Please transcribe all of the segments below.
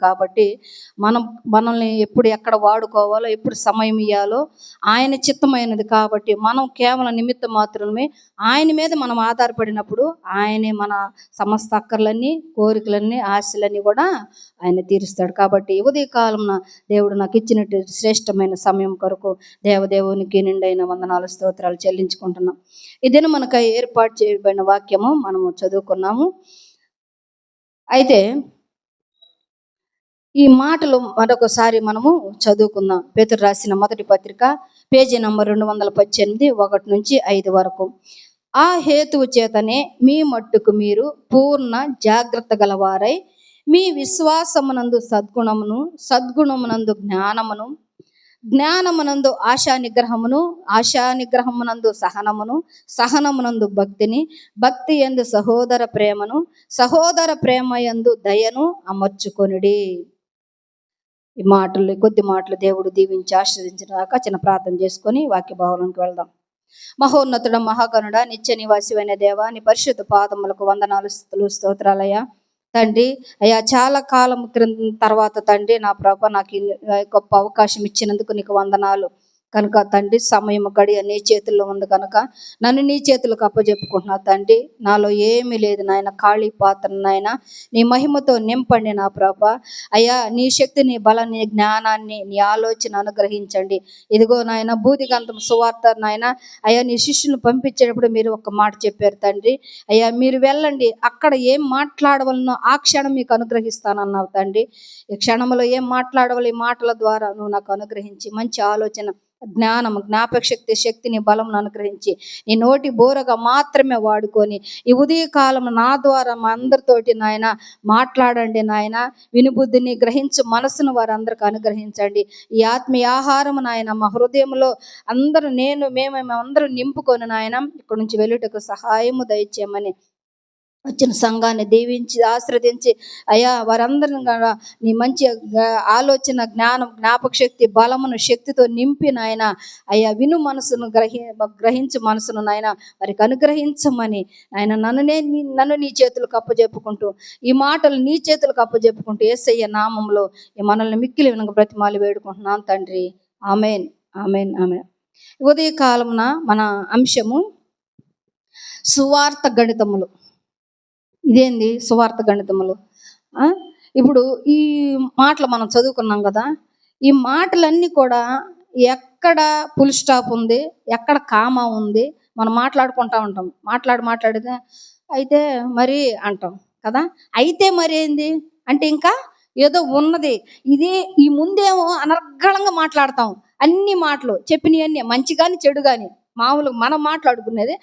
కాబట్టి మనల్ని ఎప్పుడు ఎక్కడ వాడుకోవాలో, ఎప్పుడు సమయం ఇవ్వాలో ఆయన చిత్తమైనది. కాబట్టి మనం కేవలం నిమిత్త మాత్రమే ఆయన మీద మనం ఆధారపడినప్పుడు ఆయనే మన సమస్త అక్కర్లన్నీ, కోరికలన్నీ, ఆశలన్నీ కూడా ఆయన తీరుస్తాడు. కాబట్టి ఉదయ కాలంలో దేవుడు నాకు ఇచ్చినట్టు శ్రేష్టమైన సమయం కొరకు దేవదేవునికి నిండైన వందనాలు స్తోత్రాలు చెల్లించుకుంటున్నాం. ఇదేనా మనకు ఏర్పాటు చేయబడిన వాక్యము మనము చదువుకున్నాము. అయితే ఈ మాటలు మరొకసారి మనము చదువుకుందాం. పేతురు రాసిన మొదటి పత్రిక పేజీ నంబర్ 218 1-5 వరకు. ఆ హేతువు చేతనే మీ మట్టుకు మీరు పూర్ణ జాగ్రత్త గలవారై మీ విశ్వాసమునందు సద్గుణమును, సద్గుణమునందు జ్ఞానమును, జ్ఞానమునందు ఆశానిగ్రహమును, ఆశానిగ్రహమునందు సహనమును, సహనమునందు భక్తిని, భక్తి యందు సహోదర ప్రేమను, సహోదర ప్రేమ యందు దయను అమర్చుకొనుడి. ఈ మాటలు, కొద్ది మాటలు దేవుడు దీవించి ఆశీర్వదించినాక చిన్న ప్రార్థన చేసుకొని వాక్య భావంలోకి వెళ్దాం. మహోన్నతుడ, మహాగణుడ, నిత్య నివాసివైన దేవా, నీ పరిశుద్ధ పాదములకు వందనాలు స్తుతులు స్తోత్రాలయ్యా. తండ్రి అయ్యా, చాలా కాలం తర్వాత తండ్రి నా ప్రభ నాకు గొప్ప అవకాశం ఇచ్చినందుకు నీకు వందనాలు. కనుక తండ్రి సమయం గడియ నీ చేతుల్లో ఉంది కనుక నన్ను నీ చేతులకు అప్పచెప్పుకుంటున్నా తండ్రి. నాలో ఏమీ లేదు నాయన, ఖాళీ పాత్ర నాయన, నీ మహిమతో నింపండి నా ప్రభా. అయ్యా, నీ శక్తిని, బలాన్ని, జ్ఞానాన్ని, నీ ఆలోచన అనుగ్రహించండి. ఇదిగో నాయన, బూదిగంధం సువార్త నాయన, అయ్యా నీ శిష్యుని పంపించేటప్పుడు మీరు ఒక మాట చెప్పారు తండ్రి. అయ్యా, మీరు వెళ్ళండి, అక్కడ ఏం మాట్లాడవలనో ఆ క్షణం మీకు అనుగ్రహిస్తానన్నావు తండ్రి. ఈ క్షణంలో ఏం మాట్లాడవాలి, ఈ మాటల ద్వారా నువ్వు నాకు అనుగ్రహించి మంచి ఆలోచన, జ్ఞానం, జ్ఞాపక శక్తిని, బలంను అనుగ్రహించి నీ నోటి బోరగా మాత్రమే వాడుకొని ఈ ఉదయ కాలం నా ద్వారా మా అందరితోటి నాయన మాట్లాడండి నాయన. వినుబుద్ధిని గ్రహించు మనసును వారందరికి అనుగ్రహించండి. ఈ ఆత్మీయ ఆహారం నాయన మా హృదయంలో అందరూ మేమందరూ నింపుకొని నాయన ఇక్కడి నుంచి వెళ్ళుటకు సహాయము దయచేయమని వచ్చిన సంఘాన్ని దీవించి ఆశ్రదించి అయ్యా వారందరిని నీ మంచి ఆలోచన, జ్ఞానం, జ్ఞాపక శక్తి, బలమును, శక్తితో నింపి నాయన అయ్యా విను మనసును గ్రహించు మనసును నాయన వారికి అనుగ్రహించమని ఆయన నన్ను నీ చేతులకు అప్పచెప్పుకుంటూ, ఈ మాటలు నీ చేతులకు అప్పచెప్పుకుంటూ యేసయ్య నామంలో మనల్ని మిక్కిలి వినక బ్రతిమాలి వేడుకుంటున్నాను తండ్రి. Amen, amen, amen. ఉదయ కాలమున మన అంశము సువార్త గణితములు. ఇదేంది సువార్త గణితములు? ఇప్పుడు ఈ మాటలు మనం చదువుకున్నాం కదా, ఈ మాటలన్నీ కూడా ఎక్కడ ఫుల్ స్టాప్ ఉంది, ఎక్కడ కామా ఉంది, మనం మాట్లాడుకుంటా ఉంటాం. మాట్లాడితే అయితే మరి అంటాం కదా. అయితే మరి ఏంది అంటే ఇంకా ఏదో ఉన్నది. ఇది ఈ ముందేమో అనర్గళంగా మాట్లాడతాం. అన్ని మాటలు చెప్పినవన్నీ, మంచి కానీ చెడు కానీ, మామూలుగా మనం మాట్లాడుకునేది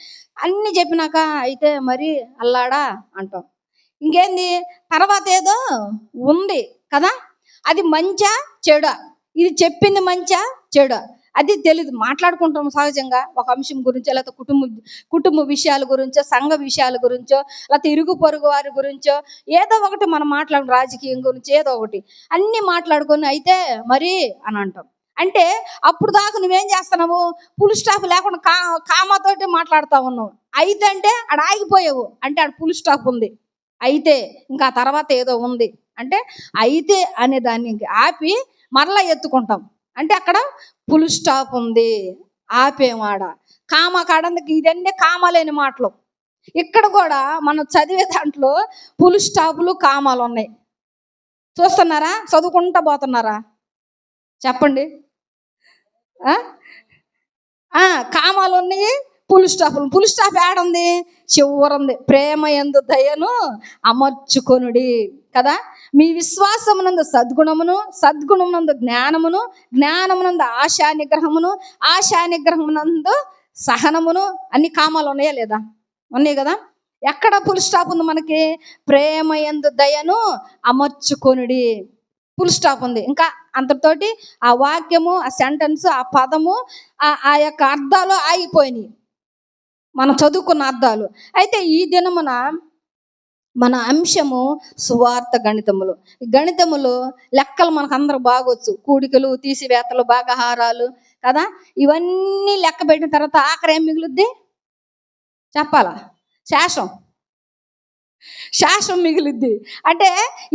అన్ని చెప్పినాక అయితే మరి అల్లాడా అంటాం. ఇంకేంది తర్వాత ఏదో ఉంది కదా, అది మంచా చెడా, ఇది చెప్పింది మంచా చెడా అది తెలీదు. మాట్లాడుకుంటాం సహజంగా ఒక అంశం గురించో, లేకపోతే కుటుంబ విషయాల గురించో, సంఘ విషయాల గురించో, లేకపోతే ఇరుగు పొరుగు వారి గురించో ఏదో ఒకటి మనం మాట్లాడు, రాజకీయం గురించి ఏదో ఒకటి అన్ని మాట్లాడుకొని అయితే మరి అని అంటాం. అంటే అప్పుడు దాకా నువ్వేం చేస్తున్నావు, ఫుల్ స్టాప్ లేకుండా కామాతోటి మాట్లాడుతూ ఉన్నావు. అయితే అంటే ఆడ ఆగిపోయావు అంటే ఆడ ఫుల్ స్టాప్ ఉంది. అయితే ఇంకా తర్వాత ఏదో ఉంది అంటే అయితే అనే దాన్ని ఆపి మరలా ఎత్తుకుంటాం. అంటే అక్కడ ఫుల్ స్టాప్ ఉంది, ఆపేమాడ. కామ కాడందుకు ఇదన్నీ కామలేని మాటలు. ఇక్కడ కూడా మనం చదివే దాంట్లో ఫుల్ స్టాపులు కామాలు ఉన్నాయి. చూస్తున్నారా? చదువుకుంటా పోతున్నారా? చెప్పండి. కామాలు ఉన్నాయి, ఫుల్ స్టాప్ ఏడుంది? చివరుంది. ప్రేమ యందు దయను అమర్చుకొనుడి కదా. మీ విశ్వాసమునందు సద్గుణమును, సద్గుణమునందు జ్ఞానమును, జ్ఞానమునందు ఆశా నిగ్రహమును, ఆశా నిగ్రహమునందు సహనమును. అన్ని కామాలు ఉన్నాయా లేదా? ఉన్నాయి కదా. ఎక్కడ ఫుల్ స్టాప్ ఉంది మనకి? ప్రేమ యందు దయను అమర్చుకొనుడి, ఫుల్ స్టాప్ ఉంది. ఇంకా అంతటితోటి ఆ వాక్యము, ఆ సెంటెన్స్, ఆ పదము, ఆ యొక్క అర్థాలు ఆగిపోయినాయి, మనం చదువుకున్న అర్థాలు. అయితే ఈ దినమున మన అంశము సువార్త గణితములు. గణితములు లెక్కలు మనకు అందరూ బాగొచ్చు. కూడికలు, తీసివేతలు, భాగహారాలు కదా. ఇవన్నీ లెక్క పెట్టిన తర్వాత ఆఖరి ఏం మిగులుద్ది? చెప్పాలా? శాశ్వం మిగిలిద్ది. అంటే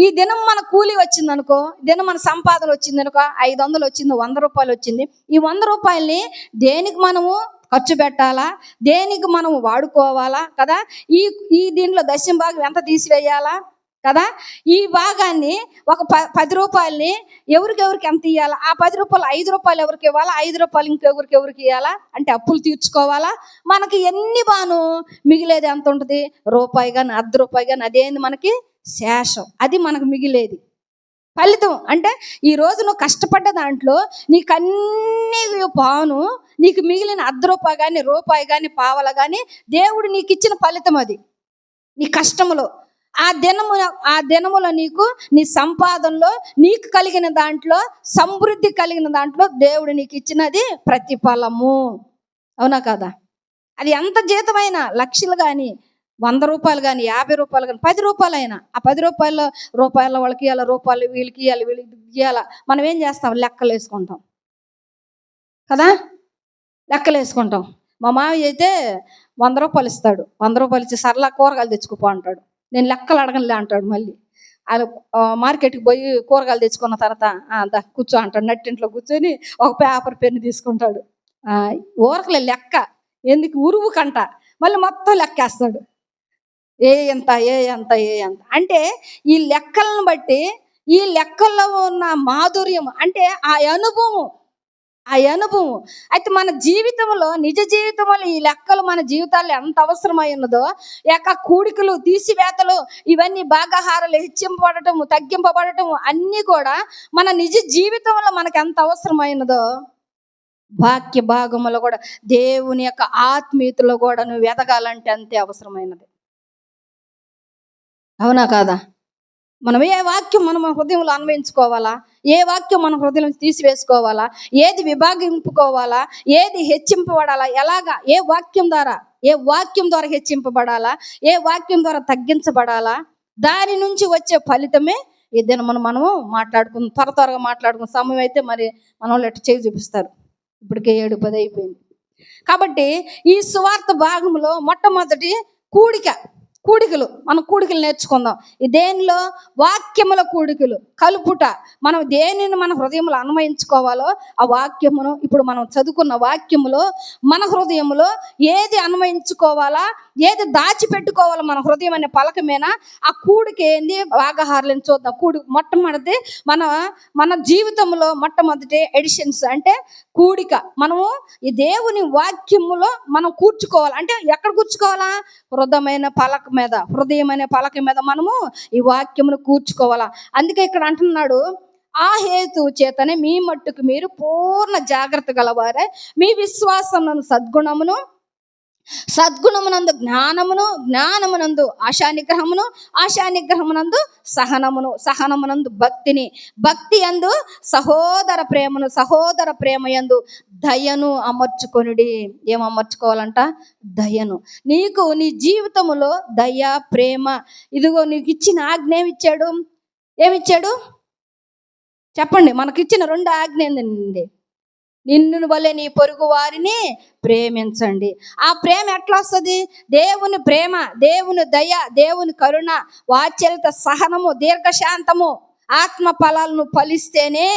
ఈ దినం మన కూలి వచ్చింది అనుకో, దినం మన సంపాదన వచ్చింది అనుకో, 500 వచ్చింది, 100 రూపాయలు వచ్చింది. ఈ 100 రూపాయలని దేనికి మనము ఖర్చు పెట్టాలా, దేనికి మనము వాడుకోవాలా కదా. ఈ దీంట్లో దశమ భాగం ఎంత తీసివేయాలా కదా. ఈ భాగాన్ని ఒక 10 రూపాయలని ఎవరికి ఎంత ఇవ్వాలా, ఆ 10 రూపాయలు 5 రూపాయలు ఎవరికి ఇవ్వాలా, 5 రూపాయలు ఇంకెవరికి ఇవ్వాలా, అంటే అప్పులు తీర్చుకోవాలా. మనకి ఎన్ని బాను మిగిలేది ఎంత ఉంటుంది? రూపాయి కానీ, ₹1 కానీ. అదేంది మనకి? శేషం. అది మనకు మిగిలేది ఫలితం. అంటే ఈ రోజు నువ్వు కష్టపడ్డ దాంట్లో నీకు అన్ని పాను, నీకు మిగిలిన ₹1 కానీ, రూపాయి కానీ, పావల కానీ దేవుడు నీకు ఇచ్చిన ఫలితం. అది నీ కష్టములో, ఆ దినములో నీకు నీ సంపాదనలో, నీకు కలిగిన దాంట్లో, సమృద్ధి కలిగిన దాంట్లో దేవుడు నీకు ఇచ్చినది ప్రతిఫలము. అవునా కదా? అది ఎంత జీతమైనా, లక్షలు కానీ, 100 రూపాయలు కానీ, 50 రూపాయలు కానీ, 10 రూపాయలైనా, ఆ 10 రూపాయల వాళ్ళకి ఇవ్వాలి, రూపాయలు వీళ్ళకి ఇవ్వాలి, వీళ్ళకి ఇవ్వాలి. మనం ఏం చేస్తాం? లెక్కలు వేసుకుంటాం కదా. లెక్కలు వేసుకుంటాం. మా మామయ్య అయితే 100 రూపాయలు ఇస్తాడు. 100 రూపాయలు ఇచ్చి సరళ కూరగాయలు తెచ్చుకోపో అంటాడు. నేను లెక్కలు అడగనులే అంటాడు. మళ్ళీ అది మార్కెట్కి పోయి కూరగాయలు తెచ్చుకున్న తర్వాత కూర్చో అంటాడు. నట్టింట్లో కూర్చొని ఒక పేపర్ పెన్ను తీసుకుంటాడు. ఊరకలే లెక్క ఎందుకు, ఉరువు కంట. మళ్ళీ మొత్తం లెక్కేస్తాడు. ఏ ఎంత అంటే ఈ లెక్కలను బట్టి, ఈ లెక్కల్లో ఉన్న మాధుర్యం అంటే ఆ అనుభవం. అయితే మన జీవితంలో, నిజ జీవితంలో ఈ లెక్కలు మన జీవితాల్లో ఎంత అవసరమై ఉన్నదో, కూడికలు, తీసివేతలు, ఇవన్నీ భాగాహారాలు హెచ్చింపబడటం, తగ్గింపబడటం అన్నీ కూడా మన నిజ జీవితంలో మనకు ఎంత అవసరమైనదో, వాక్య భాగములో కూడా, దేవుని యొక్క ఆత్మీయతలో కూడా నువ్వు ఎదగాలంటే అంతే అవసరమైనది. అవునా కాదా? మనం ఏ వాక్యం మనం హృదయంలో అన్వయించుకోవాలా, ఏ వాక్యం మన హృదయం తీసివేసుకోవాలా, ఏది విభాగింపుకోవాలా, ఏది హెచ్చింపబడాలా, ఎలాగా, ఏ వాక్యం ద్వారా హెచ్చింపబడాలా, ఏ వాక్యం ద్వారా తగ్గించబడాలా, దాని నుంచి వచ్చే ఫలితమే ఏదైనా మనము త్వరగా మాట్లాడుకున్న సమయం అయితే మరి మన వాళ్ళు ఎట్లా చేయి చూపిస్తారు. ఇప్పటికే 7:10 అయిపోయింది. కాబట్టి ఈ సువార్త భాగంలో మొట్టమొదటి కూడికలు, మనం కూడికలు నేర్చుకుందాం. దేనిలో? వాక్యముల కూడికలు, కలుపుట. మనం దేనిని మన హృదయంలో అన్వయించుకోవాలో ఆ వాక్యమును, ఇప్పుడు మనం చదువుకున్న వాక్యములో మన హృదయంలో ఏది అన్వయించుకోవాలా, ఏది దాచిపెట్టుకోవాలో మన హృదయం అనే పలకమేనా ఆ కూడిక ఏంది, భాగహారాలను చూద్దాం. మొట్టమొదటి మన జీవితంలో మొట్టమొదటి ఎడిషన్స్ అంటే కూడిక. మనము ఈ దేవుని వాక్యములో మనం కూర్చుకోవాలి. అంటే ఎక్కడ కూర్చుకోవాలా? హృదయమైన పలక మీద మనము ఈ వాక్యమును కూర్చుకోవాలా. అందుకే ఇక్కడ అంటున్నాడు, ఆ హేతు చేతనే మీ మట్టుకు మీరు పూర్ణ జాగ్రత్త గలవారే, మీ విశ్వాసమునందు సద్గుణమునందు జ్ఞానమును, జ్ఞానమునందు ఆశానిగ్రహమును, ఆశానిగ్రహమునందు సహనమునందు భక్తి యందు సహోదర ప్రేమను, సహోదర ప్రేమ యందు దయను అమర్చుకొనుడి. ఏం అమర్చుకోవాలంట? దయను. నీకు నీ జీవితములో దయ, ప్రేమ, ఇదిగో నీకు ఇచ్చిన ఆజ్ఞ ఏమిచ్చాడు చెప్పండి. మనకిచ్చిన 2 ఆజ్ఞ ఏంటండి? నిన్ను వలె నీ పొరుగు వారిని ప్రేమించండి. ఆ ప్రేమ ఎట్లా వస్తుంది? దేవుని ప్రేమ, దేవుని దయ, దేవుని కరుణ, వాత్సల్యత, సహనము, దీర్ఘశాంతము, ఆత్మ ఫలాలను ఫలిస్తేనే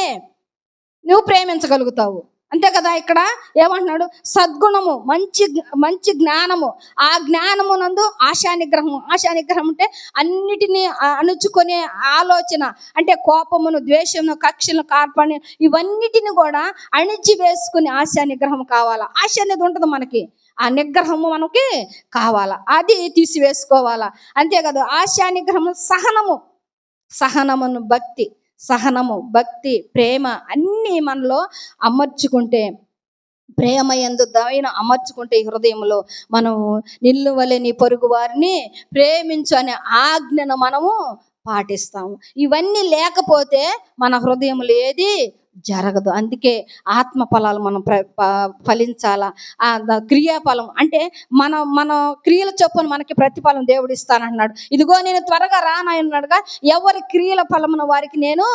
నువ్వు ప్రేమించగలుగుతావు. అంతే కదా. ఇక్కడ ఏమంటున్నాడు? సద్గుణము, మంచి మంచి జ్ఞానము. ఆ జ్ఞానము నందు ఆశానిగ్రహము. ఆశానిగ్రహం అంటే అన్నిటినీ అణుచుకునే ఆలోచన, అంటే కోపమును, ద్వేషమును, కక్షను, కార్పణ్యం ఇవన్నిటిని కూడా అణిచి వేసుకుని ఆశానిగ్రహం కావాలా. ఆశ అనేది ఉంటుంది మనకి, ఆ నిగ్రహము మనకి కావాలా, అది తీసివేసుకోవాలా. అంతే కదా. ఆశానిగ్రహము, సహనము, సహనమును భక్తి, సహనము, భక్తి, ప్రేమ అన్నీ మనలో అమర్చుకుంటే, ప్రేమ యందు దయను అమర్చుకుంటే ఈ హృదయంలో మనము నిన్ను వలె నీ పొరుగు వారిని ప్రేమించు అనే ఆజ్ఞను మనము పాటిస్తాము. ఇవన్నీ లేకపోతే మన హృదయంలో ఏది జరగదు. అందుకే ఆత్మ ఫలాలు మనం ఫలించాలా. క్రియాఫలం అంటే మన మన క్రియల చొప్పున మనకి ప్రతిఫలం దేవుడు ఇస్తానంటున్నాడు. ఇదిగో నేను త్వరగా రానన్నాడుగా, ఎవరి క్రియల ఫలమున వారికి నేను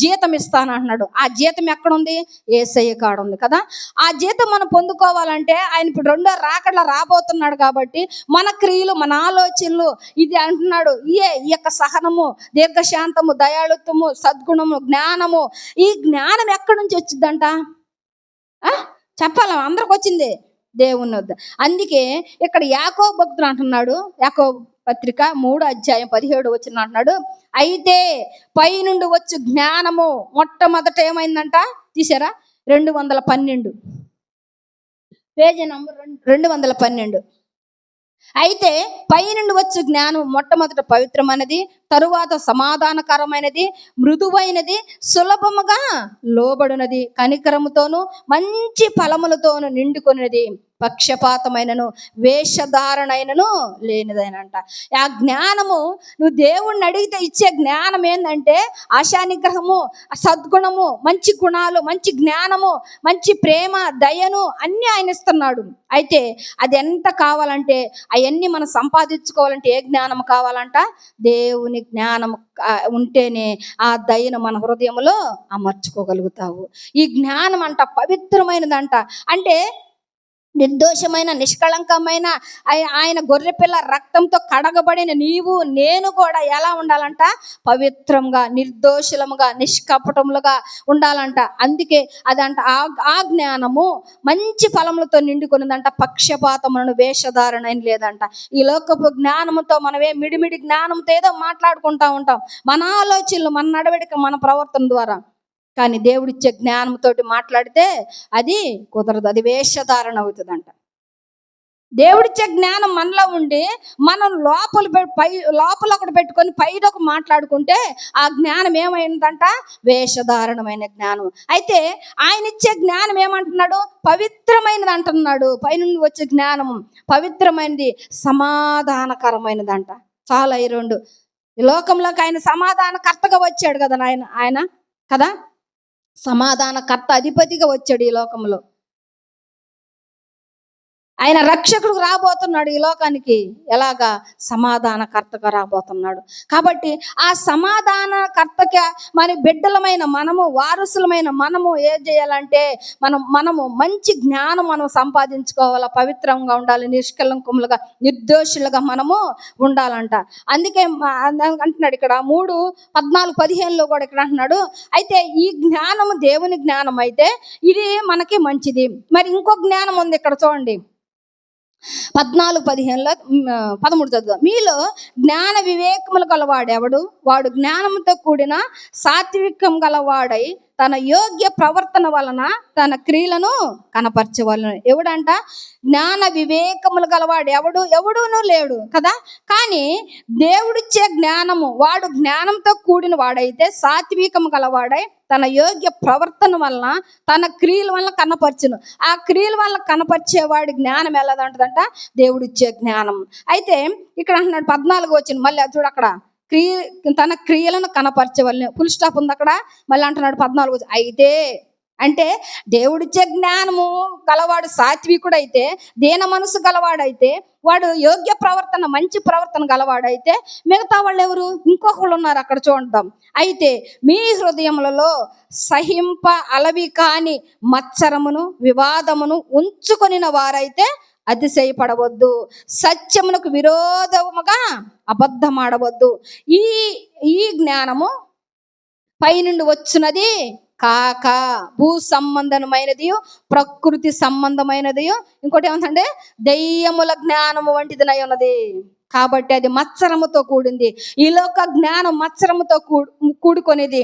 జీతం ఇస్తానంటున్నాడు. ఆ జీతం ఎక్కడుంది? యేసయ్య కాడ ఉంది కదా. ఆ జీతం మనం పొందుకోవాలంటే ఆయన ఇప్పుడు రెండో రాకడలా రాబోతున్నాడు కాబట్టి మన క్రియలు, మన ఆలోచనలు ఇది అంటున్నాడు. ఈ యొక్క సహనము, దీర్ఘశాంతము, దయాళుత్వము, సద్గుణము, జ్ఞానము. ఈ జ్ఞానం ఎక్కడి నుంచి వచ్చిందంట? చెప్పాల, అందరికి వచ్చింది దేవుని వద్ద. అందుకే ఇక్కడ యాకోబు భక్తుడు అంటున్నాడు, యాకోబు పత్రిక 3:17 అంటున్నాడు, అయితే పై నుండి వచ్చు జ్ఞానము మొట్టమొదట ఏమైందంట? తీసారా? 212 పేజీ నంబర్ 212. అయితే పై నుండి వచ్చే జ్ఞానం మొట్టమొదట పవిత్రమైనది, తరువాత సమాధానకరమైనది, మృదువైనది, సులభముగా లోబడినది, కనికరముతోను మంచి ఫలములతోను నిండుకొనినది, పక్షపాతమైనను వేషధారణైనను లేనిదైనంట. ఆ జ్ఞానము నువ్వు దేవుణ్ణి అడిగితే ఇచ్చే జ్ఞానం ఏంటంటే ఆశానిగ్రహము, సద్గుణము, మంచి గుణాలు, మంచి జ్ఞానము, మంచి ప్రేమ, దయను అన్ని ఆయన ఇస్తున్నాడు. అయితే అది ఎంత కావాలంటే అవన్నీ మనం సంపాదించుకోవాలంటే ఏ జ్ఞానం కావాలంట? దేవుని జ్ఞానం ఉంటేనే ఆ దయను మన హృదయంలో అమర్చుకోగలుగుతావు. ఈ జ్ఞానం అంట పవిత్రమైనదంట. అంటే నిర్దోషమైన, నిష్కళంకమైన ఆయన గొర్రెపిల్ల రక్తంతో కడగబడిన నీవు నేను కూడా ఎలా ఉండాలంట? పవిత్రంగా, నిర్దోషులముగా, నిష్కపటములుగా ఉండాలంట. అందుకే అదంట ఆ జ్ఞానము మంచి ఫలములతో నిండుకున్నదంట. పక్షపాతములను, వేషధారణ లేదంట. ఈ లోకపు జ్ఞానముతో మనమే మిడిమిడి జ్ఞానంతో ఏదో మాట్లాడుకుంటా ఉంటాం, మన ఆలోచనలు, మన నడవడిక, మన ప్రవర్తన ద్వారా. కానీ దేవుడిచ్చే జ్ఞానంతో మాట్లాడితే అది కుదరదు, అది వేషధారణ అవుతుందంట. దేవుడిచ్చే జ్ఞానం మనలో ఉండి మనం లోపల ఒకటి పెట్టుకొని పైన ఒక మాట్లాడుకుంటే ఆ జ్ఞానం ఏమైందంట? వేషధారణమైన జ్ఞానం. అయితే ఆయన ఇచ్చే జ్ఞానం ఏమంటున్నాడు? పవిత్రమైనది అంటున్నాడు. పైనుండి వచ్చే జ్ఞానము పవిత్రమైనది, సమాధానకరమైనదంట. చాలా ఈ రెండు. ఈ లోకంలోకి ఆయన సమాధానకర్తగా వచ్చాడు కదా ఆయన కదా. సమాధానకర్త, అధిపతిగా వచ్చాడు ఈ లోకంలో. ఆయన రక్షకుడు రాబోతున్నాడు ఈ లోకానికి. ఎలాగా? సమాధానకర్తగా రాబోతున్నాడు. కాబట్టి ఆ సమాధానకర్తగా మరి బిడ్డలమైన మనము, వారసులమైన మనము ఏం చేయాలంటే మనము మంచి జ్ఞానం మనం సంపాదించుకోవాలా, పవిత్రంగా ఉండాలి, నిష్కలంకములుగా, నిర్దోషులుగా మనము ఉండాలంట. అందుకే అంటున్నాడు ఇక్కడ 3:14-15 కూడా ఇక్కడ అంటున్నాడు, అయితే ఈ జ్ఞానము దేవుని జ్ఞానం అయితే ఇది మనకి మంచిది. మరి ఇంకో జ్ఞానం ఉంది ఇక్కడ చూడండి, 14-15 చదువు. మీలో జ్ఞాన వివేకములు గలవాడెవడు? వాడు జ్ఞానంతో కూడిన సాత్వికం గలవాడై తన యోగ్య ప్రవర్తన వలన తన క్రియలను కనపరచవలను. ఎవడంట? జ్ఞాన వివేకములు గలవాడు ఎవడునూ లేడు కదా. కానీ దేవుడిచ్చే జ్ఞానము, వాడు జ్ఞానంతో కూడిన వాడైతే సాత్వికం గలవాడై తన యోగ్య ప్రవర్తన వలన తన క్రియల వలన కనపరచును. ఆ క్రియల వలన కనపరిచేవాడి జ్ఞానం ఎలాదంటదంట? దేవుడిచ్చే జ్ఞానం. అయితే ఇక్కడ అంటున్నాడు 14 మళ్ళీ చూడు, అక్కడ తన క్రియలను కనపరచవలెను. ఫుల్ స్టాప్ ఉంది అక్కడ. మళ్ళీ అంటున్నాడు 14 అయితే, అంటే దేవుడిచ్చే జ్ఞానము గలవాడు సాత్వికుడైతే, దీన మనసు గలవాడైతే, వాడు యోగ్య ప్రవర్తన, మంచి ప్రవర్తన గలవాడైతే మిగతా వాళ్ళు ఎవరు? ఇంకొకళ్ళు ఉన్నారు అక్కడ చూద్దాం. అయితే మీ హృదయములలో సహింప అలవి కాని మత్సరమును, వివాదమును ఉంచుకొనిన వారైతే అతిశయపడవద్దు, సత్యమునకు విరోధముగా అబద్ధమాడవద్దు. ఈ జ్ఞానము పైనుండి వచ్చినది కాక భూ సంబంధమైనది, ప్రకృతి సంబంధమైనది, ఇంకోటి ఏమంటే దెయ్యముల జ్ఞానము వంటిదినై ఉన్నది. కాబట్టి అది మత్సరముతో కూడింది. ఈ లోక జ్ఞానం మత్సరముతో కూడుకొనేది,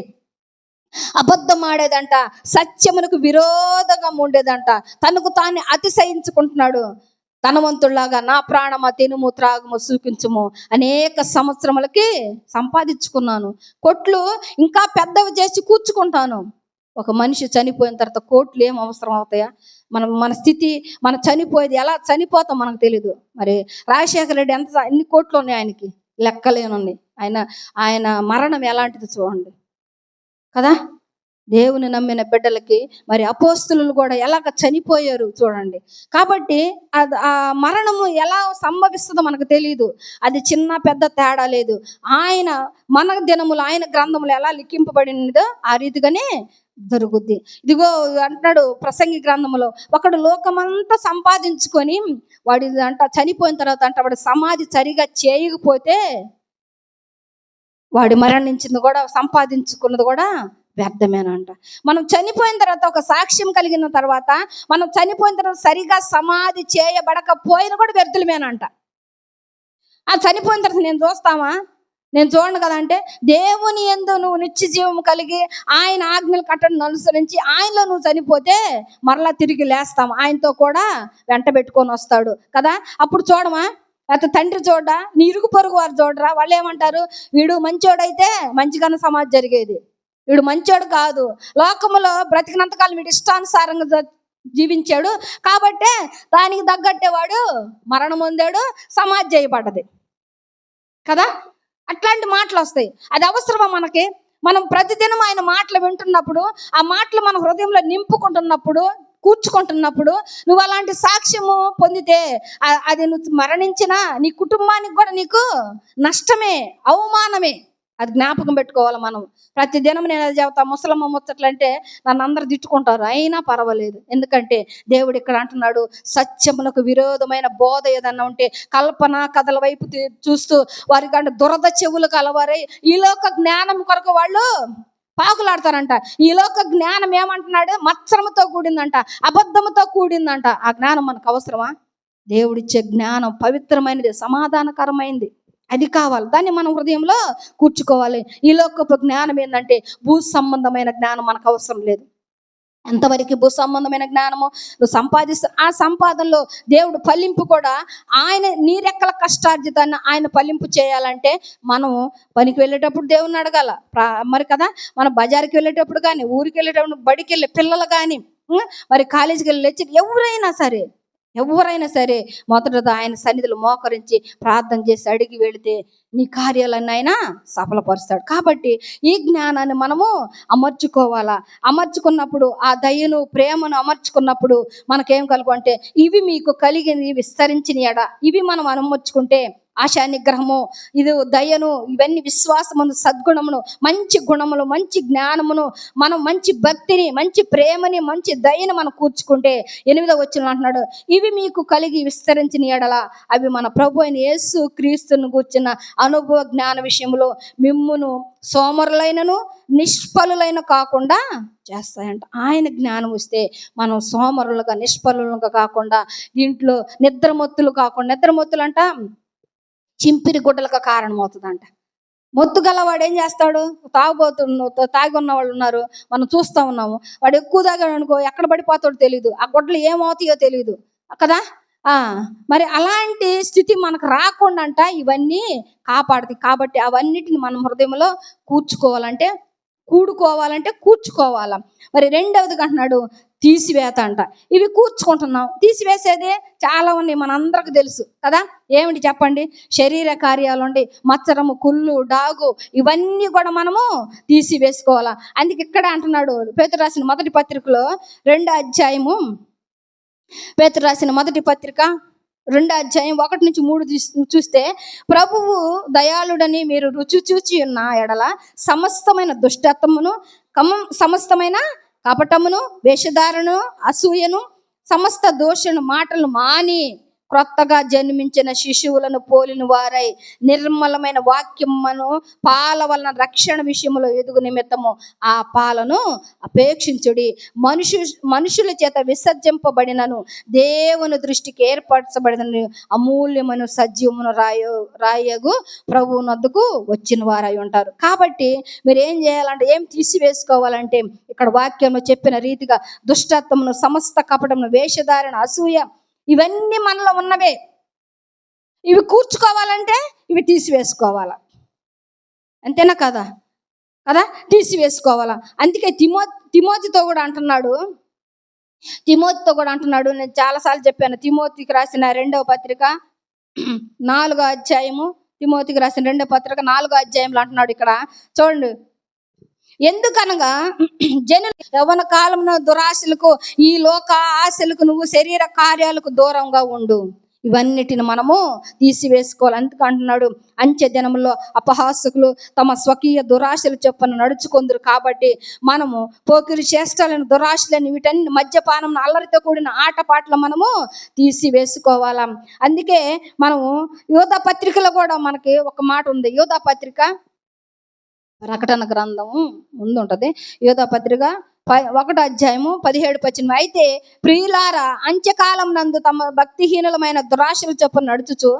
అబద్ధం ఆడేదంట, సత్యమునకు విరోధంగా ఉండేదంట. తనకు తాను అతిశయించుకుంటున్నాడు. ధనవంతుల్లాగా నా ప్రాణమ తినుము త్రాగుము సూకించుము, అనేక సంవత్సరములకి సంపాదించుకున్నాను, కొట్లు ఇంకా పెద్దవి చేసి కూర్చుకుంటాను. ఒక మనిషి చనిపోయిన తర్వాత కోట్లు ఏం అవసరం అవుతాయా? మన స్థితి, మనం చనిపోయేది ఎలా చనిపోతాం మనకు తెలీదు. మరి రాజశేఖర రెడ్డి ఎన్ని కోట్లు ఉన్నాయి ఆయనకి, లెక్కలేనున్నాయి. ఆయన మరణం ఎలాంటిది చూడండి కదా. దేవుని నమ్మిన బిడ్డలకి మరి అపోస్తులు కూడా ఎలాగ చనిపోయారు చూడండి. కాబట్టి ఆ మరణము ఎలా సంభవిస్తుందో మనకు తెలియదు. అది చిన్న పెద్ద తేడా లేదు. ఆయన మన దినములు ఆయన గ్రంథములు ఎలా లిఖింపబడినదో ఆ రీతిగానే జరుగుద్ది. ఇదిగో అంటున్నాడు ప్రసంగి గ్రంథములో, ఒకడు లోకమంతా సంపాదించుకొని వాడి చనిపోయిన తర్వాత వాడు సమాధి సరిగా చేయకపోతే వాడు మరణించింది కూడా, సంపాదించుకున్నది కూడా వ్యర్థమేనంట. మనం చనిపోయిన తర్వాత, ఒక సాక్ష్యం కలిగిన తర్వాత, మనం చనిపోయిన తర్వాత సరిగా సమాధి చేయబడకపోయినా కూడా వ్యర్థులమేనంట. ఆ చనిపోయిన తర్వాత నేను చూస్తామా, నేను చూడను కదా అంటే, దేవుని యందు నువ్వు నిత్య జీవం కలిగి ఆయన ఆజ్ఞలు కట్టడం అనుసరించి ఆయనలో నువ్వు చనిపోతే మరలా తిరిగి లేస్తాం, ఆయనతో కూడా వెంట పెట్టుకొని వస్తాడు కదా. అప్పుడు చూడమా, అతను తండ్రి చూడరా, నీ ఇరుగు పొరుగు వారు చూడరా, వాళ్ళు ఏమంటారు, వీడు మంచోడైతే మంచిగానే సమాధి జరిగేది, వీడు మంచోడు కాదు, లోకములో బ్రతికినంతకాలం వీడు ఇష్టానుసారంగా జీవించాడు కాబట్టే దానికి తగ్గట్టే వాడు మరణం పొందాడు, సమాధి చేయబడ్డది కదా. అట్లాంటి మాటలు వస్తాయి. అది అవసరమా మనకి? మనం ప్రతిదినం ఆయన మాటలు వింటున్నప్పుడు, ఆ మాటలు మన హృదయంలో నింపుకుంటున్నప్పుడు, కూర్చుకుంటున్నప్పుడు, నువ్వు అలాంటి సాక్ష్యము పొందితే అది నువ్వు మరణించినా నీ కుటుంబానికి కూడా నీకు నష్టమే, అవమానమే. అది జ్ఞాపకం పెట్టుకోవాలి మనం. ప్రతిదినం నేను అది చెబుతా, ముసలమ్మ ముచ్చట్లు అంటే నన్ను అందరు తిట్టుకుంటారు, అయినా పర్వాలేదు. ఎందుకంటే దేవుడు ఇక్కడ అంటున్నాడు, సత్యమునకు విరోధమైన బోధ ఏదన్నా ఉంటే కల్పన కథల వైపు చూస్తూ వారి కంటే దురద చెవులు కలవారై ఈ లోక జ్ఞానం కొరకు వాళ్ళు పాకులాడతారంట. ఈ లోక జ్ఞానం ఏమంటున్నాడు, మత్సరముతో కూడిందంట, అబద్ధముతో కూడిందంట. ఆ జ్ఞానం మనకు అవసరమా? దేవుడిచ్చే జ్ఞానం పవిత్రమైనది, సమాధానకరమైనది, అది కావాలి. దాన్ని మనం హృదయంలో కూర్చుకోవాలి. ఈ లోకపు జ్ఞానం ఏంటంటే భూ సంబంధమైన జ్ఞానం మనకు అవసరం లేదు. ఎంతవరకు భూ సంబంధమైన జ్ఞానము నువ్వు సంపాదిస్తా, ఆ సంపాదనలో దేవుడు ఫలింపు కూడా ఆయన నీ రెక్కల కష్టార్జితాన్ని ఆయన ఫలింపు చేయాలంటే మనం పనికి వెళ్ళేటప్పుడు దేవుని అడగాల మరి కదా. మన బజార్కి వెళ్ళేటప్పుడు కానీ, ఊరికి వెళ్ళేటప్పుడు, బడికి వెళ్ళే పిల్లలు కానీ, మరి కాలేజీకి వెళ్ళి ఎవరైనా సరే మొదట ఆయన సన్నిధిలో మోకరించి ప్రార్థన చేసి అడిగి వెళితే నీ కార్యాలన్నీ ఆయన సఫలపరుస్తాడు. కాబట్టి ఈ జ్ఞానాన్ని మనము అమర్చుకోవాలా. అమర్చుకున్నప్పుడు, ఆ దయను ప్రేమను అమర్చుకున్నప్పుడు మనకేం కలుగు అంటే, ఇవి మీకు కలిగినవి విస్తరించిన ఎడ, ఇవి మనం అమర్చుకుంటే ఆశా నిగ్రహము, ఇది దయను, ఇవన్నీ విశ్వాసమును, సద్గుణమును, మంచి గుణములు, మంచి జ్ఞానమును, మనం మంచి భక్తిని, మంచి ప్రేమని, మంచి దయను మనం కూర్చుకుంటే 8వ వచనం అంటున్నాడు, ఇవి మీకు కలిగి విస్తరించిన ఎడల అవి మన ప్రభు అయిన యేసు క్రీస్తును కూర్చున్న అనుభవ జ్ఞాన విషయంలో మిమ్మును సోమరులైనను నిష్ఫలులైన కాకుండా చేస్తాయంట. ఆయన జ్ఞానం వస్తే మనం సోమరులుగా నిష్ఫలులుగా కాకుండా, దీంట్లో నిద్రమొత్తులు కాకుండా, నిద్రమొత్తులు అంట చింపిరి గుడ్డలకు కారణమవుతుందంట. మొత్తు గలవాడు ఏం చేస్తాడు, తాగి ఉన్న వాళ్ళు ఉన్నారు, మనం చూస్తూ ఉన్నాము. వాడు ఎక్కువ తాగాడు అనుకో, ఎక్కడ పడిపోతాడో తెలియదు, ఆ గుడ్డలు ఏమవుతాయో తెలియదు కదా. మరి అలాంటి స్థితి మనకు రాకుండా అంట ఇవన్నీ కాపాడుతాయి. కాబట్టి అవన్నిటిని మనం హృదయంలో కూర్చుకోవాలా. మరి 2వది అంటున్నాడు తీసివేత అంట. ఇవి కూర్చుకుంటున్నాం, తీసివేసేదే చాలా ఉన్నాయి, మనందరికి తెలుసు కదా. ఏమిటి చెప్పండి? శరీర కార్యాలు ఉండి మచ్చరము, కుళ్ళు, డాగు, ఇవన్నీ కూడా మనము తీసివేసుకోవాలా. అందుకే ఇక్కడ అంటున్నాడు పేతురు రాసిన మొదటి పత్రికలో 2వ అధ్యాయము, పేతురు రాసిన మొదటి పత్రిక 2వ అధ్యాయం 1-3 చూస్తే, ప్రభువు దయాళుడని మీరు రుచి చూచి ఉన్న ఎడల సమస్తమైన దుష్టత్వమును, సమస్తమైన కపటమును, వేషధారను, అసూయను, సమస్త దోషను మాటలు మాని క్రొత్తగా జన్మించిన శిశువులను పోలిన వారై నిర్మలమైన వాక్యమును పాల వలన రక్షణ విషయంలో ఎదుగు నిమిత్తము ఆ పాలను అపేక్షించుడి. మనుషుల చేత విసర్జింపబడినను దేవుని దృష్టికి ఏర్పరచబడిన అమూల్యమైన సజీవమును రాయగు ప్రభువు నొద్దకు వచ్చిన వారై ఉంటారు. కాబట్టి మీరు ఏం చేయాలంటే, ఏం తీసివేసుకోవాలంటే, ఇక్కడ వాక్యంలో చెప్పిన రీతిగా దుష్టత్వమును, సమస్త కపటమును, వేషధారణ, అసూయ, ఇవన్నీ మనలో ఉన్నవే. ఇవి కూర్చుకోవాలంటే ఇవి తీసివేసుకోవాలా, అంతేనా కదా? తీసివేసుకోవాలా. అందుకే తిమోతితో కూడా అంటున్నాడు, నేను చాలాసార్లు చెప్పాను. తిమోతికి రాసిన 2వ పత్రిక 4వ అధ్యాయము, తిమోతికి రాసిన 2వ పత్రిక 4వ అధ్యాయంలో అంటున్నాడు. ఇక్కడ చూడండి, ఎందుకనగా జనులు యవ్వన కాలంలో దురాశలకు, ఈ లోక ఆశలకు, నువ్వు శరీర కార్యాలకు దూరంగా ఉండు. ఇవన్నిటిని మనము తీసివేసుకోవాలి. అందుకు అంటున్నాడు, అంచె దినములో అపహాసకులు తమ స్వకీయ దురాశలు చొప్పున నడుచుకొందురు. కాబట్టి మనము పోకిరి చేష్టలను, దురాశలను, వీటన్ని, మద్యపానం, అల్లరితో కూడిన ఆటపాటలు మనము తీసివేసుకోవాలా. అందుకే మనము యోధా పత్రికలో కూడా మనకి ఒక మాట ఉంది. యోధా పత్రిక ప్రకటన గ్రంథము ముందు ఉంటుంది. యోధా పత్రిక 1వ అధ్యాయము 17 అయితే ప్రియులారా, అంత్యకాలం నందు తమ భక్తిహీనులమైన దురాశల చొప్పున నడుచుచు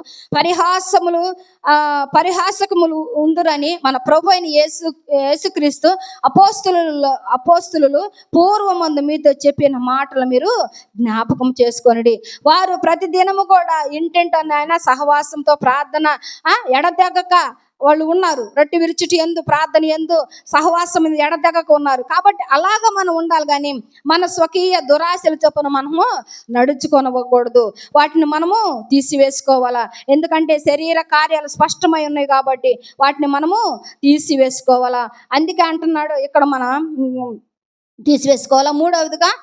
పరిహాసకములు ఉందురని మన ప్రభు అయిన యేసుక్రీస్తు అపోస్తులు పూర్వమందు మీతో చెప్పిన మాటలు మీరు జ్ఞాపకం చేసుకొనిడి. వారు ప్రతి దినము కూడా ఇంటింటనైనా సహవాసంతో ప్రార్థన ఎడతెగక వాళ్ళు ఉన్నారు. రొట్టె విరుచుటి యందు, ప్రార్థన యందు, సహవాసం ఎడతెగక ఉన్నారు. కాబట్టి అలాగ మనం ఉండాలి, కానీ మన స్వకీయ దురాశల చొప్పున మనము నడుచుకొనకూడదు. వాటిని మనము తీసివేసుకోవాలా. ఎందుకంటే శరీర కార్యాలు స్పష్టమై ఉన్నాయి కాబట్టి వాటిని మనము తీసివేసుకోవాలా. అందుకే అంటున్నాడు ఇక్కడ, మనం తీసివేసుకోవాలా. 3వదిగా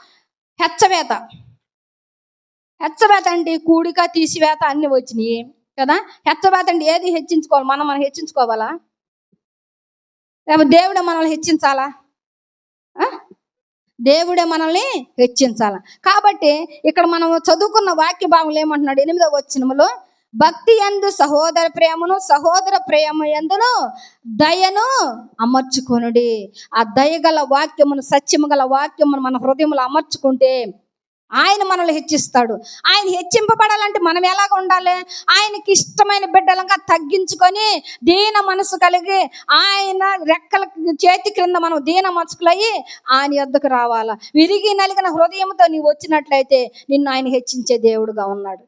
హెచ్చవేత అంటే కూడిక, తీసివేత అన్ని వచ్చినాయి కదా. హెచ్చవేత అంటే ఏది హెచ్చించుకోవాలి? మనం హెచ్చించుకోవాలా, లేకపోతే దేవుడే మనల్ని హెచ్చించాలా? దేవుడే మనల్ని హెచ్చించాలా. కాబట్టి ఇక్కడ మనం చదువుకున్న వాక్య భాగంలో ఏమంటున్నాడు? 8వ వచనములో, భక్తి యందు సహోదర ప్రేమను, సహోదర ప్రేమ యందును దయను అమర్చుకొనుడి. ఆ దయగల వాక్యమును, సత్యము గల వాక్యమును మన హృదయంలో అమర్చుకుంటే ఆయన మనల్ని హెచ్చిస్తాడు. ఆయన హెచ్చింపబడాలంటే మనం ఎలాగ ఉండాలి? ఆయనకి ఇష్టమైన బిడ్డలంగా తగ్గించుకొని దీన మనసు కలిగి, ఆయన రెక్కల చేతి క్రింద మనం దీన మనసుకులయ్యి ఆయన యొద్దకు రావాలా. విరిగి నలిగిన హృదయంతో నీవు వచ్చినట్లయితే నిన్ను ఆయన హెచ్చించే దేవుడుగా ఉన్నాడు.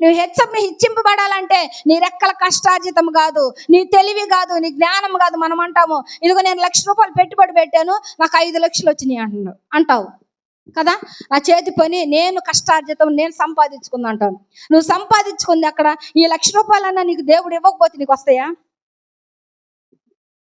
నువ్వు హెచ్చింపబడాలంటే నీ రెక్కల కష్టార్జితం కాదు, నీ తెలివి కాదు, నీ జ్ఞానం కాదు. మనం అంటాము, ఇదిగో నేను 1,00,000 రూపాయలు పెట్టుబడి పెట్టాను, నాకు 5 లక్షలు వచ్చినాయి అంటావు కదా. ఆ చేతి పని నేను కష్టార్జితం, నేను సంపాదించుకుంది అంటాను. నువ్వు సంపాదించుకుంది అక్కడ ఈ 1,00,000 రూపాయలన్నా నీకు దేవుడు ఇవ్వకపోతే నీకు వస్తాయా?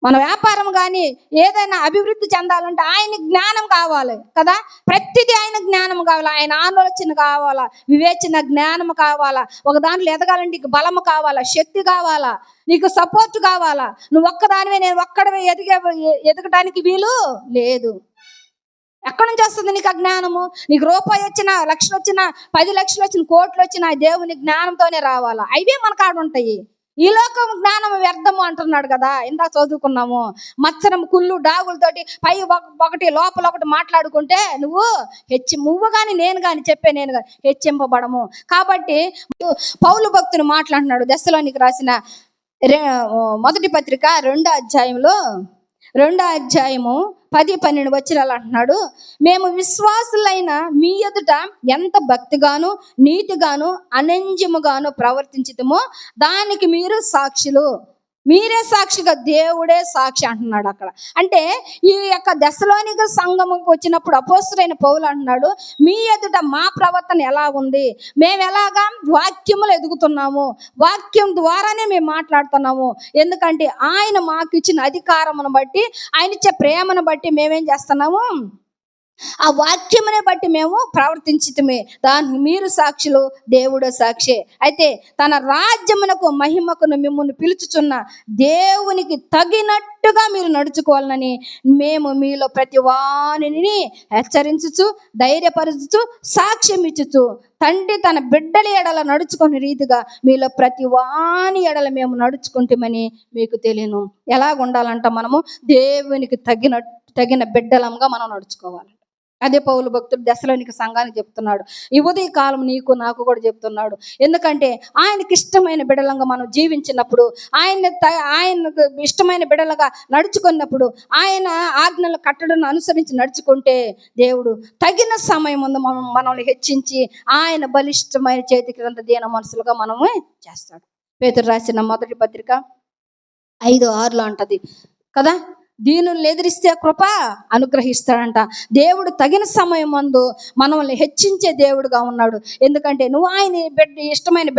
మన వ్యాపారం కానీ ఏదైనా అభివృద్ధి చెందాలంటే ఆయన జ్ఞానం కావాలి కదా. ప్రతిదీ ఆయన జ్ఞానం కావాలా, ఆయన ఆలోచన కావాలా, వివేచన జ్ఞానం కావాలా. ఒక దాంట్లో ఎదగాలంటే నీకు బలము కావాలా, శక్తి కావాలా, నీకు సపోర్ట్ కావాలా. నువ్వు ఒక్కదానివే, నేను ఒక్కడవే ఎదగడానికి వీలు లేదు. ఎక్కడి నుంచి వస్తుంది నీకు ఆ జ్ఞానము? నీకు రూపాయి వచ్చినా, 1,00,000 వచ్చినా, 10 లక్షలు వచ్చిన, కోట్లు వచ్చినా దేవుని జ్ఞానంతోనే రావాలా. అవే మన కాడ ఉంటాయి. ఈ లోకం జ్ఞానం వ్యర్థము అంటున్నాడు కదా. ఇందా చదువుకున్నాము, మత్సరం, కుళ్ళు, డాగులతోటి పై ఒకటి లోపల ఒకటి మాట్లాడుకుంటే నువ్వు కానీ నేను కానీ హెచ్చింపబడము. కాబట్టి పౌలు భక్తుని మాట్లాడుతున్నాడు. దెస్సలోనికి రాసిన 1వ పత్రిక 2వ అధ్యాయంలో 2వ అధ్యాయము 10-12 వచనాలు అంటున్నాడు, మేము విశ్వాసులైన మీ ఎదుట ఎంత భక్తిగాను, నీతిగాను, అనంజముగాను ప్రవర్తించుతామో దానికి మీరు సాక్షులు. మీరే సాక్షిగా, దేవుడే సాక్షి అంటున్నాడు అక్కడ. అంటే ఈ యొక్క దెస్సలోనిక సంఘముకు వచ్చినప్పుడు అపోస్తలుడైన పౌలు అంటున్నాడు, మీ ఎదుట మా ప్రవర్తన ఎలా ఉంది, మేము ఎలాగా వాక్యములు ఎదుగుతున్నాము, వాక్యం ద్వారానే మేము మాట్లాడుతున్నాము. ఎందుకంటే ఆయన మాకు ఇచ్చిన అధికారమును బట్టి, ఆయన ఇచ్చే ప్రేమను బట్టి మేమేం చేస్తున్నాము? ఆ వాక్యమునే బట్టి మేము ప్రవర్తించితమే, దానికి మీరు సాక్షులు, దేవుడు సాక్షి. అయితే తన రాజ్యమునకు మహిమకును మిమ్మల్ని పిలుచుచున్న దేవునికి తగినట్టుగా మీరు నడుచుకోవాలని మేము మీలో ప్రతి వానిని హెచ్చరించుచు, ధైర్యపరచుచు, సాక్ష్యం ఇచ్చుచు, తండ్రి తన బిడ్డల ఎడల నడుచుకునే రీతిగా మీలో ప్రతి వాని ఎడల మేము నడుచుకుంటామని మీకు తెలియను. ఎలాగ ఉండాలంట? మనము దేవునికి తగిన బిడ్డలంగా మనం నడుచుకోవాలి. అదే పౌలు భక్తుడు దశలోనిక సంఘానికి చెప్తున్నాడు. ఈ ఉదయ కాలం నీకు నాకు కూడా చెప్తున్నాడు. ఎందుకంటే ఆయనకి ఇష్టమైన బిడ్డలంగా మనం జీవించినప్పుడు, ఆయనకు ఇష్టమైన బిడ్డలుగా నడుచుకున్నప్పుడు, ఆయన ఆజ్ఞలు కట్టడను అనుసరించి నడుచుకుంటే దేవుడు తగిన సమయం ముందు మనల్ని హెచ్చించి ఆయన బలిష్టమైన చేతి క్రింద దీన మనసులుగా మనము చేస్తాడు. పేతురు రాసిన మొదటి పత్రిక 5:6 అంటది కదా, దీనుల్ని ఎదిరిస్తే కృప అనుగ్రహిస్తాడంట. దేవుడు తగిన సమయం మందు మనల్ని హెచ్చించే దేవుడుగా ఉన్నాడు. ఎందుకంటే నువ్వు ఆయన ఇష్టమైన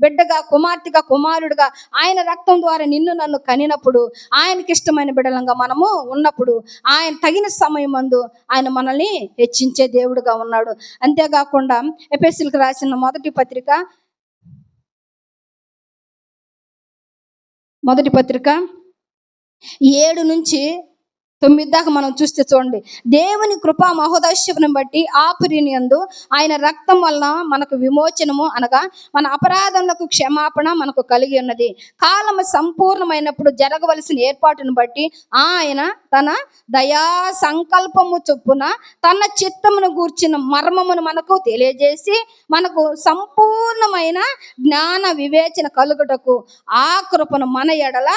బిడ్డగా కుమార్తెగా కుమారుడుగా ఆయన రక్తం ద్వారా నిన్ను నన్ను కనినప్పుడు, ఆయనకి ఇష్టమైన బిడ్డలంగా మనము ఉన్నప్పుడు, ఆయన తగిన సమయం మందు ఆయన మనల్ని హెచ్చించే దేవుడుగా ఉన్నాడు. అంతేకాకుండా ఎఫెసీయులకు రాసిన మొదటి పత్రిక 7-9 దాకా మనం చూస్తే చూడండి, దేవుని కృపా మహోదైశ్యమును బట్టి యందు ఆయన రక్తం వలన మనకు విమోచనము, అనగా మన అపరాధములకు క్షమాపణ మనకు కలిగి ఉన్నది. కాలము సంపూర్ణమైనప్పుడు జరగవలసిన ఏర్పాటును బట్టి ఆయన తన దయా సంకల్పము చొప్పున తన చిత్తమును గూర్చిన మర్మమును మనకు తెలియజేసి, మనకు సంపూర్ణమైన జ్ఞాన వివేచన కలుగుటకు ఆ కృపను మన ఎడల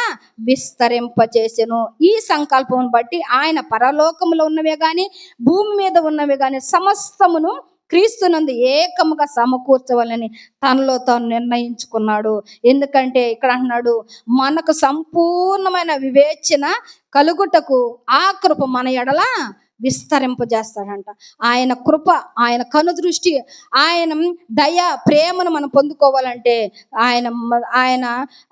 విస్తరింపచేసెను. ఈ సంకల్పమును బట్టి ఆయన పరలోకములో ఉన్నవే గాని భూమి మీద ఉన్నవే గాని సమస్తమును క్రీస్తునందు ఏకముగా సమకూర్చవాలని తనలో తాను నిర్ణయించుకున్నాడు. ఎందుకంటే ఇక్కడ అన్నాడు, మనకు సంపూర్ణమైన వివేచన కలుగుటకు ఆ కృప మన ఎడల విస్తరింపజేస్తాడంట. ఆయన కృప, ఆయన కనుదృష్టి, ఆయన దయ, ప్రేమను మనం పొందుకోవాలంటే ఆయన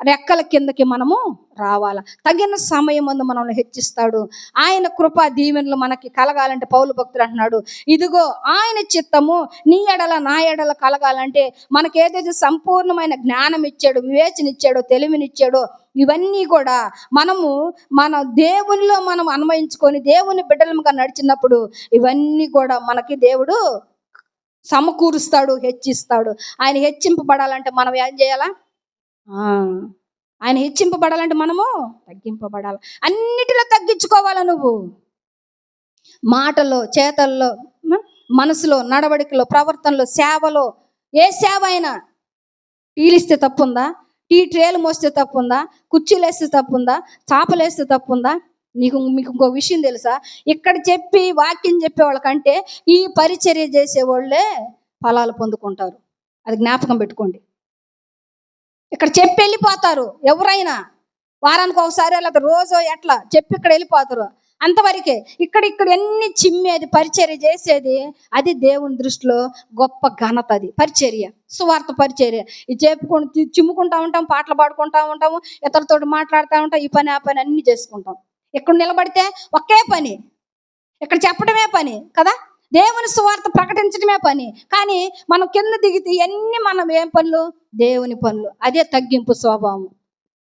రెక్కల కిందకి మనము రావాల. తగిన సమయం ముందు మనల్ని హెచ్చిస్తాడు. ఆయన కృప దీవెనలు మనకి కలగాలంటే పౌలు భక్తుడు అంటున్నాడు, ఇదిగో ఆయన చిత్తము నీ ఎడల నా ఎడల కలగాలంటే మనకి ఏదైతే సంపూర్ణమైన జ్ఞానం ఇచ్చాడో, వివేచన ఇచ్చాడో, తెలివినిచ్చాడో, ఇవన్నీ కూడా మనము మన దేవునిలో మనం అన్వయించుకొని దేవుని బిడ్డలముగా నడిచినప్పుడు ఇవన్నీ కూడా మనకి దేవుడు సమకూరుస్తాడు, హెచ్చిస్తాడు. ఆయన హెచ్చింపబడాలంటే మనం ఏం చేయాలా? ఆయన హెచ్చింపబడాలంటే మనము తగ్గింపబడాలి. అన్నిటిలో తగ్గించుకోవాలా నువ్వు. మాటలో, చేతల్లో, మనసులో, నడవడికలో, ప్రవర్తనలో, సేవలో, ఏ సేవ అయినా టీలిస్తే తప్పుందా? టీ ట్రేలు మోస్తే తప్పుందా? కుర్చీలు వేస్తే తప్పుందా? చాపలు వేస్తే తప్పుందా? మీకు ఇంకో విషయం తెలుసా? ఇక్కడ చెప్పి వాక్యం చెప్పేవాళ్ళకంటే ఈ పరిచర్య చేసేవాళ్ళే ఫలాలు పొందుకుంటారు. అది జ్ఞాపకం పెట్టుకోండి. ఇక్కడ చెప్పి వెళ్ళిపోతారు ఎవరైనా, వారానికి ఒకసారి లేదా రోజో ఎట్లా చెప్పి ఇక్కడ వెళ్ళిపోతారు, అంతవరకే. ఇక్కడ ఎన్ని చిమ్మేది పరిచర్య చేసేది అది దేవుని దృష్టిలో గొప్ప ఘనత. అది పరిచర్య, సువార్త పరిచర్య. ఇది చెప్పుకొని చిమ్ముకుంటా ఉంటాం, పాటలు పాడుకుంటా ఉంటాము, ఇతరులతో మాట్లాడుతూ ఉంటాం, ఈ పని ఆ పని అన్ని చేసుకుంటాం. ఇక్కడ నిలబడితే ఒకే పని, ఇక్కడ చెప్పడమే పని కదా, దేవుని సువార్త ప్రకటించడమే పని. కానీ మనం కింద దిగితే ఇవన్నీ మనం ఏం పనులు? దేవుని పనులు. అదే తగ్గింపు స్వభావం.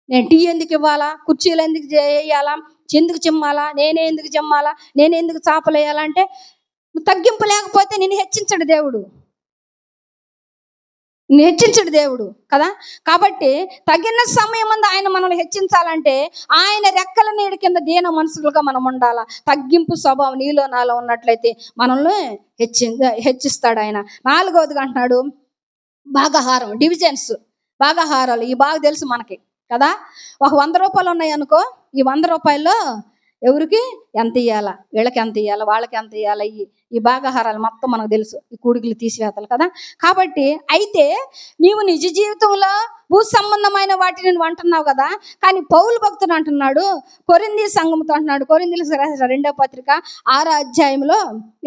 నేను టీ ఎందుకు ఇవ్వాలా? కుర్చీలు ఎందుకు చేయాలా? ఎందుకు చిమ్మాలా? నేనే ఎందుకు చిమ్మాలా? నేనే ఎందుకు చాపలు వేయాలంటే తగ్గింపు లేకపోతే నిన్ను హెచ్చించడు దేవుడు, హెచ్చించడు దేవుడు కదా. కాబట్టి తగిన సమయం ముందు ఆయన మనల్ని హెచ్చించాలంటే ఆయన రెక్కల నీడ కింద దీన మనసులుగా మనం ఉండాలా. తగ్గింపు స్వభావం నీలో నాలో ఉన్నట్లయితే మనల్ని హెచ్చిస్తాడు ఆయన. 4వదిగా అంటున్నాడు భాగహారం, డివిజన్స్, భాగహారాలు. ఈ బాగా తెలుసు మనకి కదా. ఒక 100 రూపాయలు ఉన్నాయి అనుకో, ఈ 100 రూపాయల్లో ఎవరికి ఎంత ఇవ్వాలా, వీళ్ళకి ఎంత ఇవ్వాలా, వాళ్ళకి ఎంత ఇవ్వాలా, ఈ భాగాహారాలు మొత్తం మనకు తెలుసు, ఈ కూడికలు తీసివేతలు కదా. కాబట్టి అయితే నీవు నిజ జీవితంలో భూ సంబంధమైన వాటిని నువ్వు అంటున్నావు కదా. కానీ పౌలు భక్తుడు అంటున్నాడు, కొరింథీ సంఘముతో అంటున్నాడు, కొరింథీయులకు రాసిన 2వ పత్రిక 6వ అధ్యాయంలో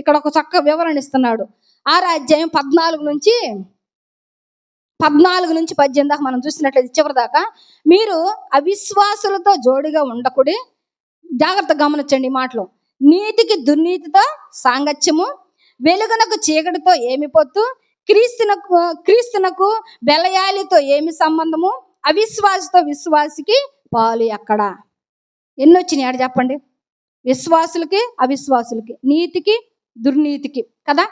ఇక్కడ ఒక చక్క వివరణ ఇస్తున్నాడు. 6వ అధ్యాయం 14 నుంచి 18 దాకా మనం చూసినట్లయితే చివరి దాకా, మీరు అవిశ్వాసులతో జోడిగా ఉండకూడదు. జాగ్రత్తగా గమనించండి ఈ మాటలు. నీతికి దుర్నీతితో సాంగత్యము, వెలుగునకు చీకటితో ఏమి పొత్తు, క్రీస్తునకు బెలయాలితో ఏమి సంబంధము, అవిశ్వాసితో విశ్వాసికి పాలు ఎక్కడ. ఎన్ని వచ్చినాయి ఆడ చెప్పండి. విశ్వాసులకి అవిశ్వాసులకి, నీతికి దుర్నీతికి కదా,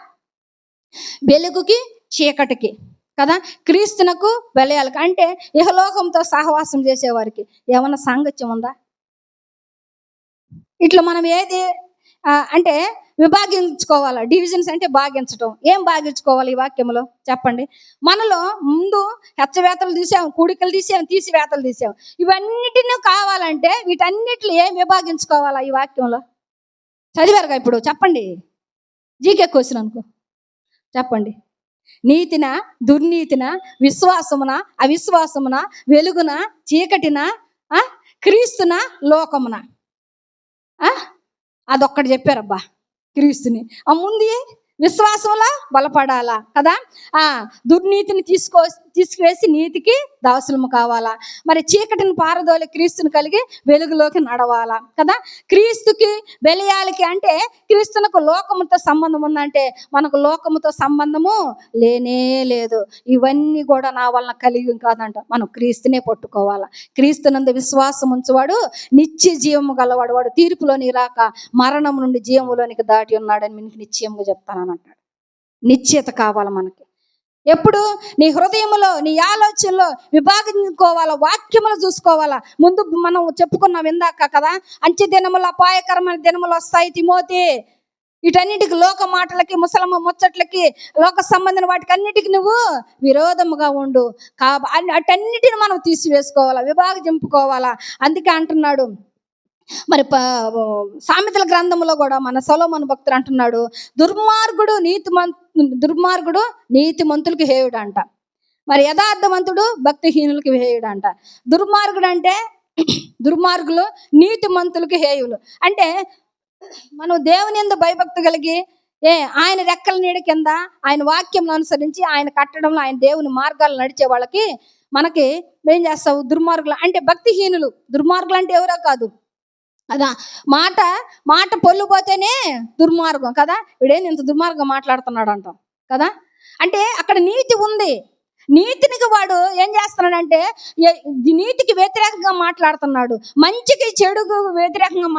వెలుగుకి చీకటికి కదా, క్రీస్తునకు బెలయాలకి. అంటే ఇహలోకంతో సహవాసం చేసేవారికి ఏమన్నా సాంగత్యం ఉందా? ఇట్లా మనం ఏది అంటే విభాగించుకోవాలా? డివిజన్స్ అంటే భాగించటం. ఏం భాగించుకోవాలి ఈ వాక్యంలో చెప్పండి. మనలో ముందు హెచ్చవేతలు తీసాం, కూడికలు తీసాం, తీసివేతలు తీసాం. ఇవన్నిటిని కావాలంటే వీటన్నిటిని ఏం విభాగించుకోవాలా ఈ వాక్యంలో? చదివారుగా ఇప్పుడు, చెప్పండి. జీకే క్వశ్చన్ అనుకో, చెప్పండి. నీతిన దుర్నీతిన, విశ్వాసమున అవిశ్వాసమున, వెలుగున చీకటిన, క్రీస్తున లోకమున. అదొక్కటి చెప్పారబ్బా, క్రీస్తుని. ఆ ముందు విశ్వాసంలో బలపడాలా కదా, దుర్నీతిని తీసుకువేసి నీతికి దాసులము కావాలా, మరి చీకటిని పారదోలి క్రీస్తుని కలిగి వెలుగులోకి నడవాలా కదా. క్రీస్తుకి బెలియాలకి అంటే క్రీస్తునకు లోకముతో సంబంధం ఉందంటే మనకు లోకముతో సంబంధము లేనే లేదు. ఇవన్నీ కూడా నా వలన కలిగి కాదంట, మనం క్రీస్తునే పట్టుకోవాలా. క్రీస్తునందు విశ్వాసం ఉంచువాడు నిత్య జీవము గలవాడు, వాడు తీర్పులోని రాక మరణం నుండి జీవములోనికి దాటి ఉన్నాడని మీకు నిశ్చయంగా చెప్తానని అంటాడు. నిశ్చయత కావాలి మనకి. ఎప్పుడు నీ హృదయంలో నీ ఆలోచనలో విభాగించుకోవాలా, వాక్యములు చూసుకోవాలా. ముందు మనం చెప్పుకున్నాం ఇందాక కదా, అంచె దినములు అపాయకరమైన దినములు వస్తాయి తిమోతి. వీటన్నిటికి లోక మాటలకి, ముసలమ్మ ముచ్చట్లకి, లోక సంబంధం వాటికి అన్నిటికీ నువ్వు విరోధముగా ఉండు. అటన్నిటిని మనం తీసివేసుకోవాలా, విభాగించుకోవాలా. అందుకే అంటున్నాడు. మరి సామెతల గ్రంథంలో కూడా మన సొలొమోను భక్తుడు అంటున్నాడు, దుర్మార్గుడు నీతిమంతులకి హేయుడు అంట, మరి యథార్థవంతుడు భక్తిహీనులకి హేయుడు అంట. దుర్మార్గులు నీతిమంతులకి హేయులు. అంటే మనం దేవుని యందు భయభక్తి కలిగి ఆయన రెక్కల నీడ కింద ఆయన వాక్యం అనుసరించి ఆయన కట్టడంలో ఆయన దేవుని మార్గాలు నడిచే వాళ్ళకి మనకి ఏం చేస్తావు? దుర్మార్గులు అంటే భక్తిహీనులు. దుర్మార్గులు అంటే ఎవరో కాదు, అదా మాట పొల్లుపోతేనే దుర్మార్గం కదా. వీడేం ఇంత దుర్మార్గం మాట్లాడుతున్నాడు అంటాం కదా. అంటే అక్కడ నీతి ఉంది. నీతినికి వాడు ఏం చేస్తున్నాడంటే నీతికి వ్యతిరేకంగా మాట్లాడుతున్నాడు, మంచికి చెడుకు వ్యతిరేకంగా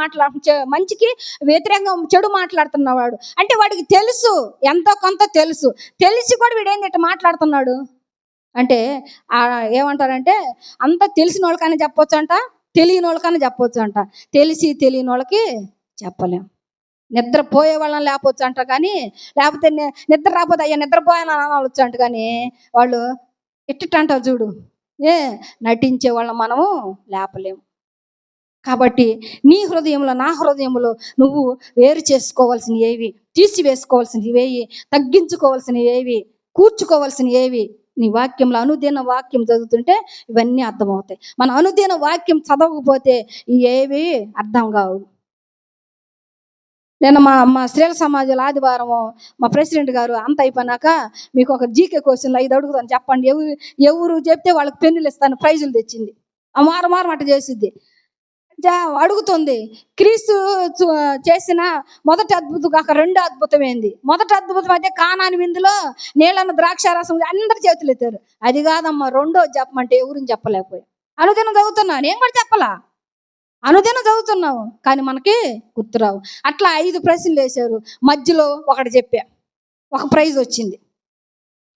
మంచికి వ్యతిరేకంగా చెడు మాట్లాడుతున్నవాడు. అంటే వాడికి తెలుసు, ఎంతో కొంత తెలిసి కూడా వీడేంది ఇట్లా మాట్లాడుతున్నాడు అంటే ఏమంటారంటే అంత తెలిసిన వాళ్ళకని చెప్పొచ్చు అంట, తెలియని వాళ్ళకని చెప్పొచ్చు అంట. తెలియని వాళ్ళకి చెప్పలేం. నిద్రపోయే వాళ్ళని లేపొచ్చు అంట, కానీ లేకపోతే నిద్ర రాకపోతే అయ్యా నిద్రపోయాను అనవచ్చు అంట. కానీ వాళ్ళు ఎట్టిట్టంటారు చూడు, నటించే వాళ్ళని మనము లేపలేము. కాబట్టి నీ హృదయంలో నా హృదయంలో నువ్వు వేరు చేసుకోవాల్సినవి ఏవి, తీసివేసుకోవాల్సినవి ఏవి, తగ్గించుకోవాల్సినవి ఏవి, కూర్చుకోవాల్సినవి ఏవి, నీ వాక్యంలో అనుదిన వాక్యం చదువుతుంటే ఇవన్నీ అర్థమవుతాయి. మన అనుదిన వాక్యం చదవకపోతే ఏవి అర్థం కావు. నేను మా స్త్రీల సమాజంలో ఆదివారం మా ప్రెసిడెంట్ గారు అంత అయిపోయినాక మీకు ఒక జీకే క్వశ్చన్లు 5 అడుగుతాను, చెప్పండి. ఎవరు చెప్తే వాళ్ళకి పెన్నులు ఇస్తాను, ప్రైజులు తెచ్చింది. ఆ మారం అట్ట చేసిద్ది. అడుగుతుంది, క్రీస్తు చేసిన మొదటి అద్భుతం కాక రెండో అద్భుతం ఏంది? మొదటి అద్భుతం అయితే కానాని విందులో నీళ్ళన్న ద్రాక్షారసం అందరు చేతులు ఎత్తారు. అది కాదమ్మా, రెండో చెప్పమంటే ఎవరిని చెప్పలేకపోయా. అనుదినం చదువుతున్నా, నేను కూడా చెప్పలా, అనుదినం చదువుతున్నావు కానీ మనకి గుర్తురావు. అట్లా 5 ప్రశ్నలు వేశారు, మధ్యలో ఒకటి చెప్పా, ఒక ప్రైజ్ వచ్చింది.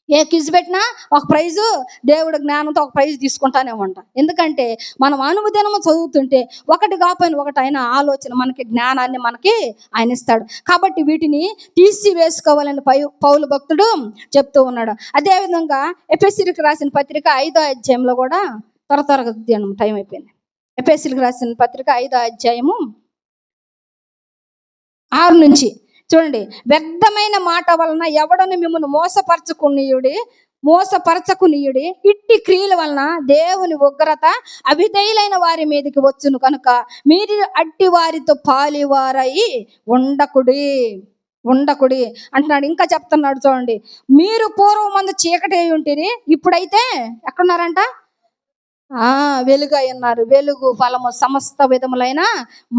ఏ క్విజ్ పెట్టినా ఒక ప్రైజు, దేవుడు జ్ఞానంతో ఒక ప్రైజ్ తీసుకుంటానే ఉంటా. ఎందుకంటే మనం అనుదినము చదువుతుంటే ఒకటి కాకపోయిన ఒకటి ఆయన ఆలోచన మనకి, జ్ఞానాన్ని మనకి ఆయన ఇస్తాడు. కాబట్టి వీటిని తీసివేసుకోవాలని పౌలు భక్తుడు చెప్తూ ఉన్నాడు. అదేవిధంగా ఎఫెసీయులకు రాసిన పత్రిక 5వ అధ్యాయంలో కూడా త్వరగా టైం అయిపోయింది. ఎఫెసీయులకు రాసిన పత్రిక 5వ అధ్యాయము 6 నుంచి చూడండి. వ్యర్థమైన మాట వలన ఎవడను మిమ్మల్ని మోసపరచకునీయుడి ఇట్టి క్రియల వలన దేవుని ఉగ్రత అవిధేయులైన వారి మీదకి వచ్చును కనుక మీరు అట్టి వారితో పాలివారై ఉండకుడి అంటున్నాడు. ఇంకా చెప్తున్నాడు చూడండి, మీరు పూర్వమందు చీకటి అయి ఉంటిరి, ఇప్పుడైతే ఎక్కడున్నారంట? వెలుగై ఉన్నారు. వెలుగు ఫలము సమస్త విధములైన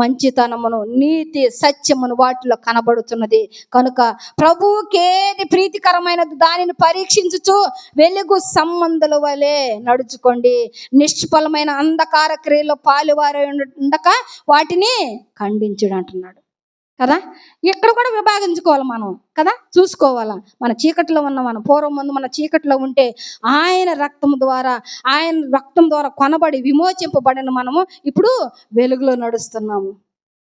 మంచితనమును, నీతి, సత్యమును వాటిలో కనబడుతున్నది. కనుక ప్రభువుకి ఏది ప్రీతికరమైనది దానిని పరీక్షించుచు వెలుగు సంబంధుల వలె నడుచుకోండి. నిష్ఫలమైన అంధకార క్రియలో పాలువారై ఉండక వాటిని ఖండించుడు అంటున్నాడు కదా. ఇక్కడ కూడా విభాగించుకోవాలి మనం కదా, చూసుకోవాలా. మన చీకట్లో ఉన్న మనం పూర్వం ముందు మన చీకట్లో ఉంటే ఆయన రక్తం ద్వారా కొనబడి విమోచింపబడిన మనము ఇప్పుడు వెలుగులో నడుస్తున్నాము.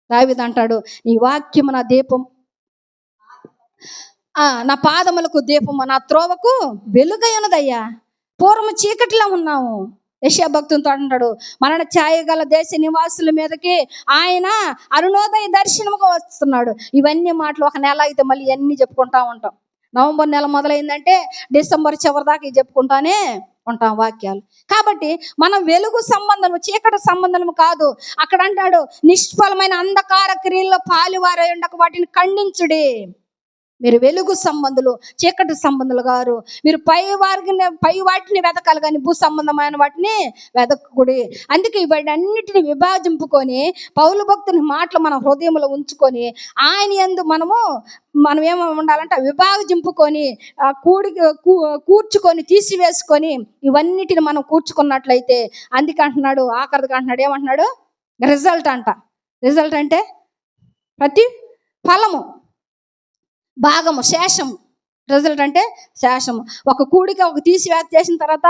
దావీదు అంటాడు, నీ వాక్యము నా దీపం, నా పాదములకు దీపము, నా త్రోవకు వెలుగై ఉన్నదయ్యా. పూర్వం చీకటిలో ఉన్నాము. యెషయా భక్తునితో అంటాడు, మరణ ఛాయ గల దేశ నివాసుల మీదకి ఆయన అరుణోదయ దర్శనముగా వస్తున్నాడు. ఇవన్నీ మాటలు ఒక నెల అయితే మళ్ళీ అన్నీ చెప్పుకుంటా ఉంటాం. నవంబర్ నెల మొదలైందంటే డిసెంబర్ చివరి దాకా చెప్పుకుంటానే ఉంటాం వాక్యాలు. కాబట్టి మనం వెలుగు సంబంధము చీకటి సంబంధము కాదు. అక్కడ అంటాడు, నిష్ఫలమైన అంధకార క్రియల్లో పాలువారై ఉండక వాటిని ఖండించుడి. మీరు వెలుగు సంబంధులు, చీకటి సంబంధులు గారు. మీరు పై వాటిని వెతకాలి కానీ భూ సంబంధమైన వాటిని వెతకూడి. అందుకే ఇవన్నిటిని విభాజింపుకొని పౌలు భక్తుని మాటలు మన హృదయంలో ఉంచుకొని ఆయన యందు మనం ఏమో ఉండాలంటే విభాజింపుకొని కూర్చుకొని తీసివేసుకొని ఇవన్నిటిని మనం కూర్చుకున్నట్లయితే, అందుకే అంటున్నాడు, ఆఖరికి అంటున్నాడు, ఏమంటున్నాడు, రిజల్ట్ అంట. రిజల్ట్ అంటే ప్రతి ఫలము, భాగము, శేషము. రిజల్ట్ అంటే శేషము. ఒక కూడిక ఒక తీసివేత చేసిన తర్వాత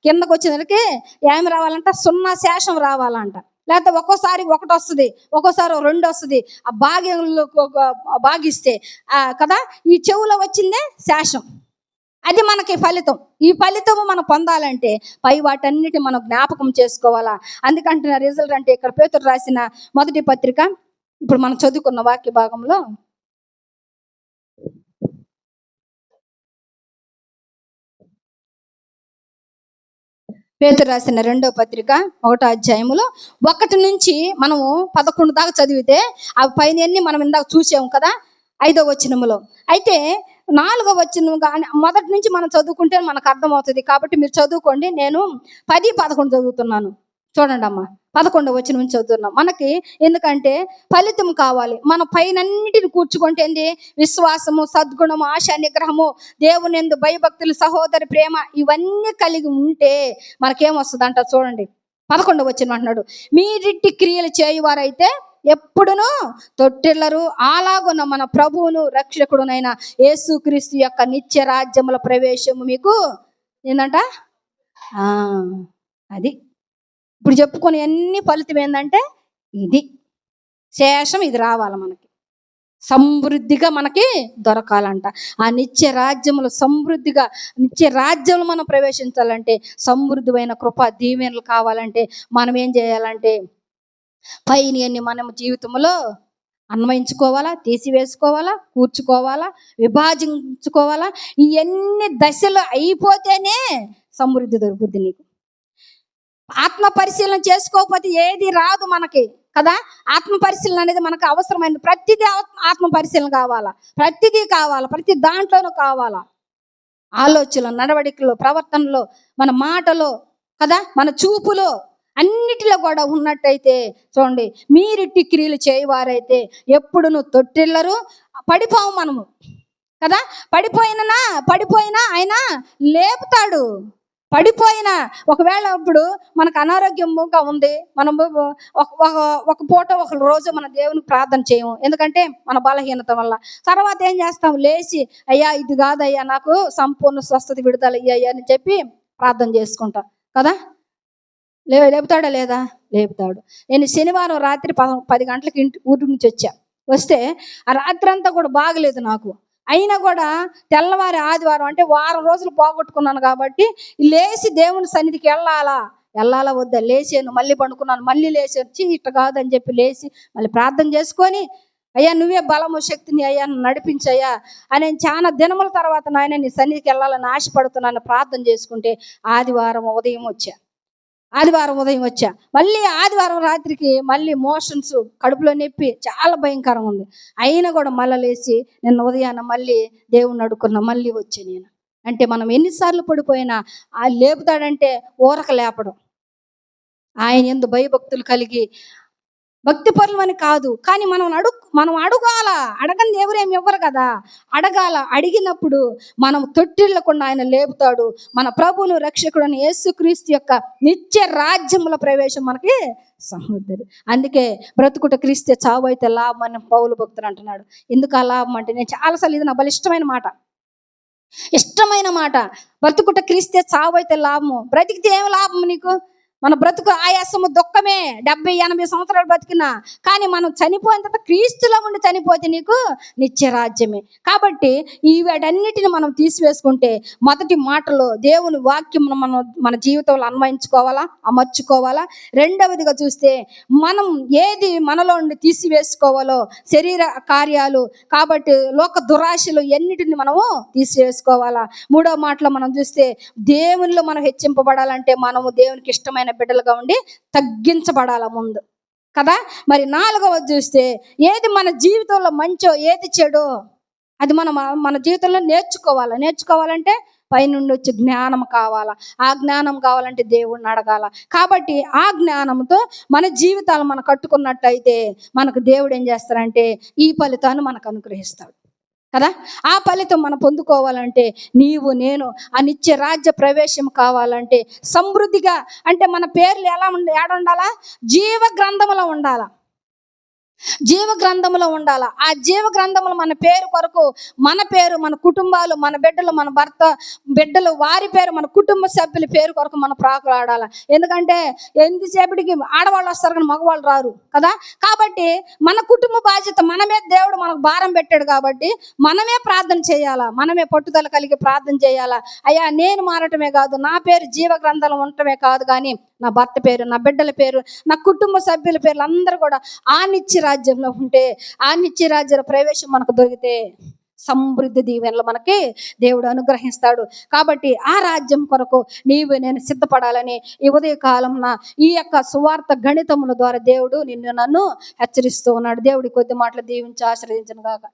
కిందకు వచ్చేసరికి ఏమి రావాలంట, 0 శేషం రావాలంట. లేకపోతే ఒక్కోసారి 1 వస్తుంది, ఒక్కోసారి 2 వస్తుంది. ఆ భాగ్యంలో భాగిస్తే కదా, ఈ చెవులో వచ్చిందే శేషం. అది మనకి ఫలితం. ఈ ఫలితము మనం పొందాలంటే పై వాటన్నిటి మనం జ్ఞాపకం చేసుకోవాలా. అందుకంటున్న రిజల్ట్ అంటే ఇక్కడ పేతురు రాసిన మొదటి పత్రిక ఇప్పుడు మనం చదువుకున్న వాక్య భాగంలో పేతురు రాసిన 2వ పత్రిక 1వ అధ్యాయములో 1 నుంచి మనము 11 దాకా చదివితే అవి పైన మనం ఇందాక చూసాము కదా 5వ వచనములో. అయితే 4వ వచనం కానీ మొదటి నుంచి మనం చదువుకుంటే మనకు అర్థమవుతుంది. కాబట్టి మీరు చదువుకోండి. నేను 10, 11 చదువుతున్నాను. చూడండి అమ్మా, 11వ వచనం నుంచి చదువుతున్నాం. మనకి ఎందుకంటే ఫలితం కావాలి. మన పైనన్నిటిని కూర్చుకుంటే ఏంది, విశ్వాసము, సద్గుణము, ఆశ, నిగ్రహము, దేవుని యందు భయభక్తులు, సహోదరి ప్రేమ, ఇవన్నీ కలిగి ఉంటే మనకేమొస్తుందంట. చూడండి 11వ వచనం అంటున్నాడు, మీరిట్టి క్రియలు చేయువారైతే ఎప్పుడునూ తొట్టిల్లరు, అలాగున్న మన ప్రభువును రక్షకుడునైన యేసుక్రీస్తు యొక్క నిత్య రాజ్యముల ప్రవేశము మీకు ఏందంట. అది ఇప్పుడు చెప్పుకొని అన్ని ఫలితం ఏంటంటే ఇది శేషం, ఇది రావాలి మనకి, సమృద్ధిగా మనకి దొరకాలంట. ఆ నిత్య రాజ్యములు సమృద్ధిగా, నిత్య రాజ్యములు మనం ప్రవేశించాలంటే, సమృద్ధిమైన కృప దీవెనలు కావాలంటే మనం ఏం చేయాలంటే పైని అన్ని మనం జీవితంలో అన్వయించుకోవాలా, తీసివేసుకోవాలా, కూర్చుకోవాలా, విభాజించుకోవాలా. ఇవన్నీ దశలు అయిపోతేనే సమృద్ధి దొరుకుద్ది నీకు. ఆత్మ పరిశీలన చేసుకోకపోతే ఏది రాదు మనకి కదా. ఆత్మ పరిశీలన అనేది మనకు అవసరమైనది. ప్రతిదీ ఆత్మ పరిశీలన కావాలా, ప్రతిదీ కావాలా, ప్రతి దాంట్లోనూ కావాలా. ఆలోచనలో, నడవడికలో, ప్రవర్తనలో, మన మాటలో కదా, మన చూపులో, అన్నిటిలో కూడా ఉన్నట్టయితే చూడండి, మీరిట్టి క్రియలు చేయవారైతే ఎప్పుడును తొట్టిల్లరు, పడిపోవు మనము కదా. పడిపోయినా ఆయన లేపుతాడు. పడిపోయినా ఒకవేళ ఇప్పుడు మనకు అనారోగ్యంగా ఉంది, మనం ఒక పూట ఒక రోజు మన దేవునికి ప్రార్థన చేయము, ఎందుకంటే మన బలహీనత వల్ల. తర్వాత ఏం చేస్తాం, లేచి అయ్యా ఇది కాదయ్యా, నాకు సంపూర్ణ స్వస్థత విడుదల అయ్యా అని చెప్పి ప్రార్థన చేసుకుంటాం కదా. లేపుతాడా లేదా? లేపుతాడు. నేను శనివారం రాత్రి 10 గంటలకి ఊరి నుంచి వస్తే ఆ రాత్రి అంతా కూడా బాగలేదు నాకు. అయినా కూడా తెల్లవారి ఆదివారం అంటే వారం రోజులు పోగొట్టుకున్నాను కాబట్టి లేచి దేవుని సన్నిధికి వెళ్ళాలా వద్దా, లేచాను, మళ్ళీ పండుకున్నాను, మళ్ళీ లేచి ఇట్ట కాదని చెప్పి లేచి మళ్ళీ ప్రార్థన చేసుకొని, అయ్యా నువ్వే బలము శక్తిని అయ్యా నడిపించయ్యా అని చాలా దినముల తర్వాత నాయన నీ సన్నిధికి వెళ్ళాలని ఆశపడుతున్నాను ప్రార్థన చేసుకుంటే ఆదివారం ఉదయం వచ్చా. మళ్ళీ ఆదివారం రాత్రికి మళ్ళీ మోషన్స్, కడుపులో నొప్పి, చాలా భయంకరంగా ఉంది. అయినా కూడా మళ్ళీ లేచి నిన్న ఉదయాన్న మళ్ళీ దేవుణ్ణి అడుక్కున్నా, మళ్ళీ వచ్చా నేను. అంటే మనం ఎన్నిసార్లు పడిపోయినా లేపుతాడంటే ఊరక లేపడం. ఆయన యందు భయభక్తులు కలిగి భక్తి పరులమని కాదు, కానీ మనం అడగాల. అడగని ఎవరేమి ఇవ్వరు కదా. అడగాల. అడిగినప్పుడు మనం తొట్టిల్లకుండా ఆయన లేపుతాడు. మన ప్రభువును రక్షకుడు యేసుక్రీస్తు యొక్క నిత్య రాజ్యముల ప్రవేశం మనకి సహోదరు. అందుకే బ్రతుకుట క్రీస్తే చావు అయితే లాభం అని పౌలు భక్తుడు అంటున్నాడు. ఎందుకు ఆ లాభం అంటే, నేను చాలాసార్లు ఇది నా బలిష్టమైన మాట, ఇష్టమైన మాట. బ్రతుకుట క్రీస్తే చావు అయితే లాభము. బ్రతికితే ఏం లాభం నీకు? మన బ్రతుకు ఆయాసము దుఃఖమే. 70-80 సంవత్సరాలు బతికినా కానీ మనం చనిపోయిన తర్వాత క్రీస్తులో ఉండి చనిపోతే నీకు నిత్య రాజ్యమే. కాబట్టి ఈ వీటన్నిటిని మనం తీసివేసుకుంటే, మొదటి మాటలో దేవుని వాక్యమును మనం మన జీవితంలో అన్వయించుకోవాలా, అమర్చుకోవాలా. రెండవదిగా చూస్తే, మనం ఏది మనలో ఉండి తీసివేసుకోవాలో శరీర కార్యాలు, కాబట్టి లోక దురాశలు ఎన్నిటిని మనము తీసివేసుకోవాలా. మూడో మాటలో మనం చూస్తే, దేవునిలో మనం హెచ్చింపబడాలంటే మనము దేవునికి ఇష్టమైన బిడ్డలుగా ఉండి తగ్గించబడాల ముందు కదా. మరి నాలుగవది చూస్తే, ఏది మన జీవితంలో మంచో ఏది చెడో అది మనం మన జీవితంలో నేర్చుకోవాలంటే పైనుండి వచ్చే జ్ఞానం కావాలా. ఆ జ్ఞానం కావాలంటే దేవుణ్ణి అడగాల. కాబట్టి ఆ జ్ఞానంతో మన జీవితాలు మనం కట్టుకున్నట్టయితే మనకు దేవుడు ఏం చేస్తారంటే ఈ ఫలితాన్ని మనకు అనుగ్రహిస్తాడు కదా. ఆ ఫలితం మనం పొందుకోవాలంటే, నీవు నేను ఆ నిత్య రాజ్య ప్రవేశం కావాలంటే సమృద్ధిగా, అంటే మన పేర్లు ఏడుండాలా? జీవ గ్రంథంలో ఉండాలా. జీవ గ్రంథంలో ఉండాల. ఆ జీవ గ్రంథంలో మన పేరు కొరకు, మన పేరు, మన కుటుంబాలు, మన బిడ్డలు, మన భర్త బిడ్డలు, వారి పేరు, మన కుటుంబ సభ్యుల పేరు కొరకు మనం ప్రాకులాడాలి. ఎందుకంటే ఎంతసేపటికి ఆడవాళ్ళు వస్తారు కానీ మగవాళ్ళు రారు కదా. కాబట్టి మన కుటుంబ బాధ్యత మన మీద దేవుడు మనకు భారం పెట్టాడు. కాబట్టి మనమే ప్రార్థన చేయాలా, మనమే పట్టుదల కలిగి ప్రార్థన చేయాలా. అయ్యా, నేను మారటమే కాదు, నా పేరు జీవ గ్రంథంలో ఉండటమే కాదు, కానీ నా భర్త పేరు, నా బిడ్డల పేరు, నా కుటుంబ సభ్యుల పేర్లు అందరూ కూడా ఆ నిత్య రాజ్యంలో ఉంటే, ఆ నిత్య రాజ్య ప్రవేశం మనకు దొరికితే సమృద్ధి దీవెనలు మనకి దేవుడు అనుగ్రహిస్తాడు. కాబట్టి ఆ రాజ్యం కొరకు నీవు నేను సిద్ధపడాలని ఈ ఉదయ కాలంన ఈ యొక్క సువార్త గణితముల ద్వారా దేవుడు నన్ను హెచ్చరిస్తూ ఉన్నాడు. దేవుడి కొద్ది మాటలు దీవించి ఆశీర్వదించును గాక.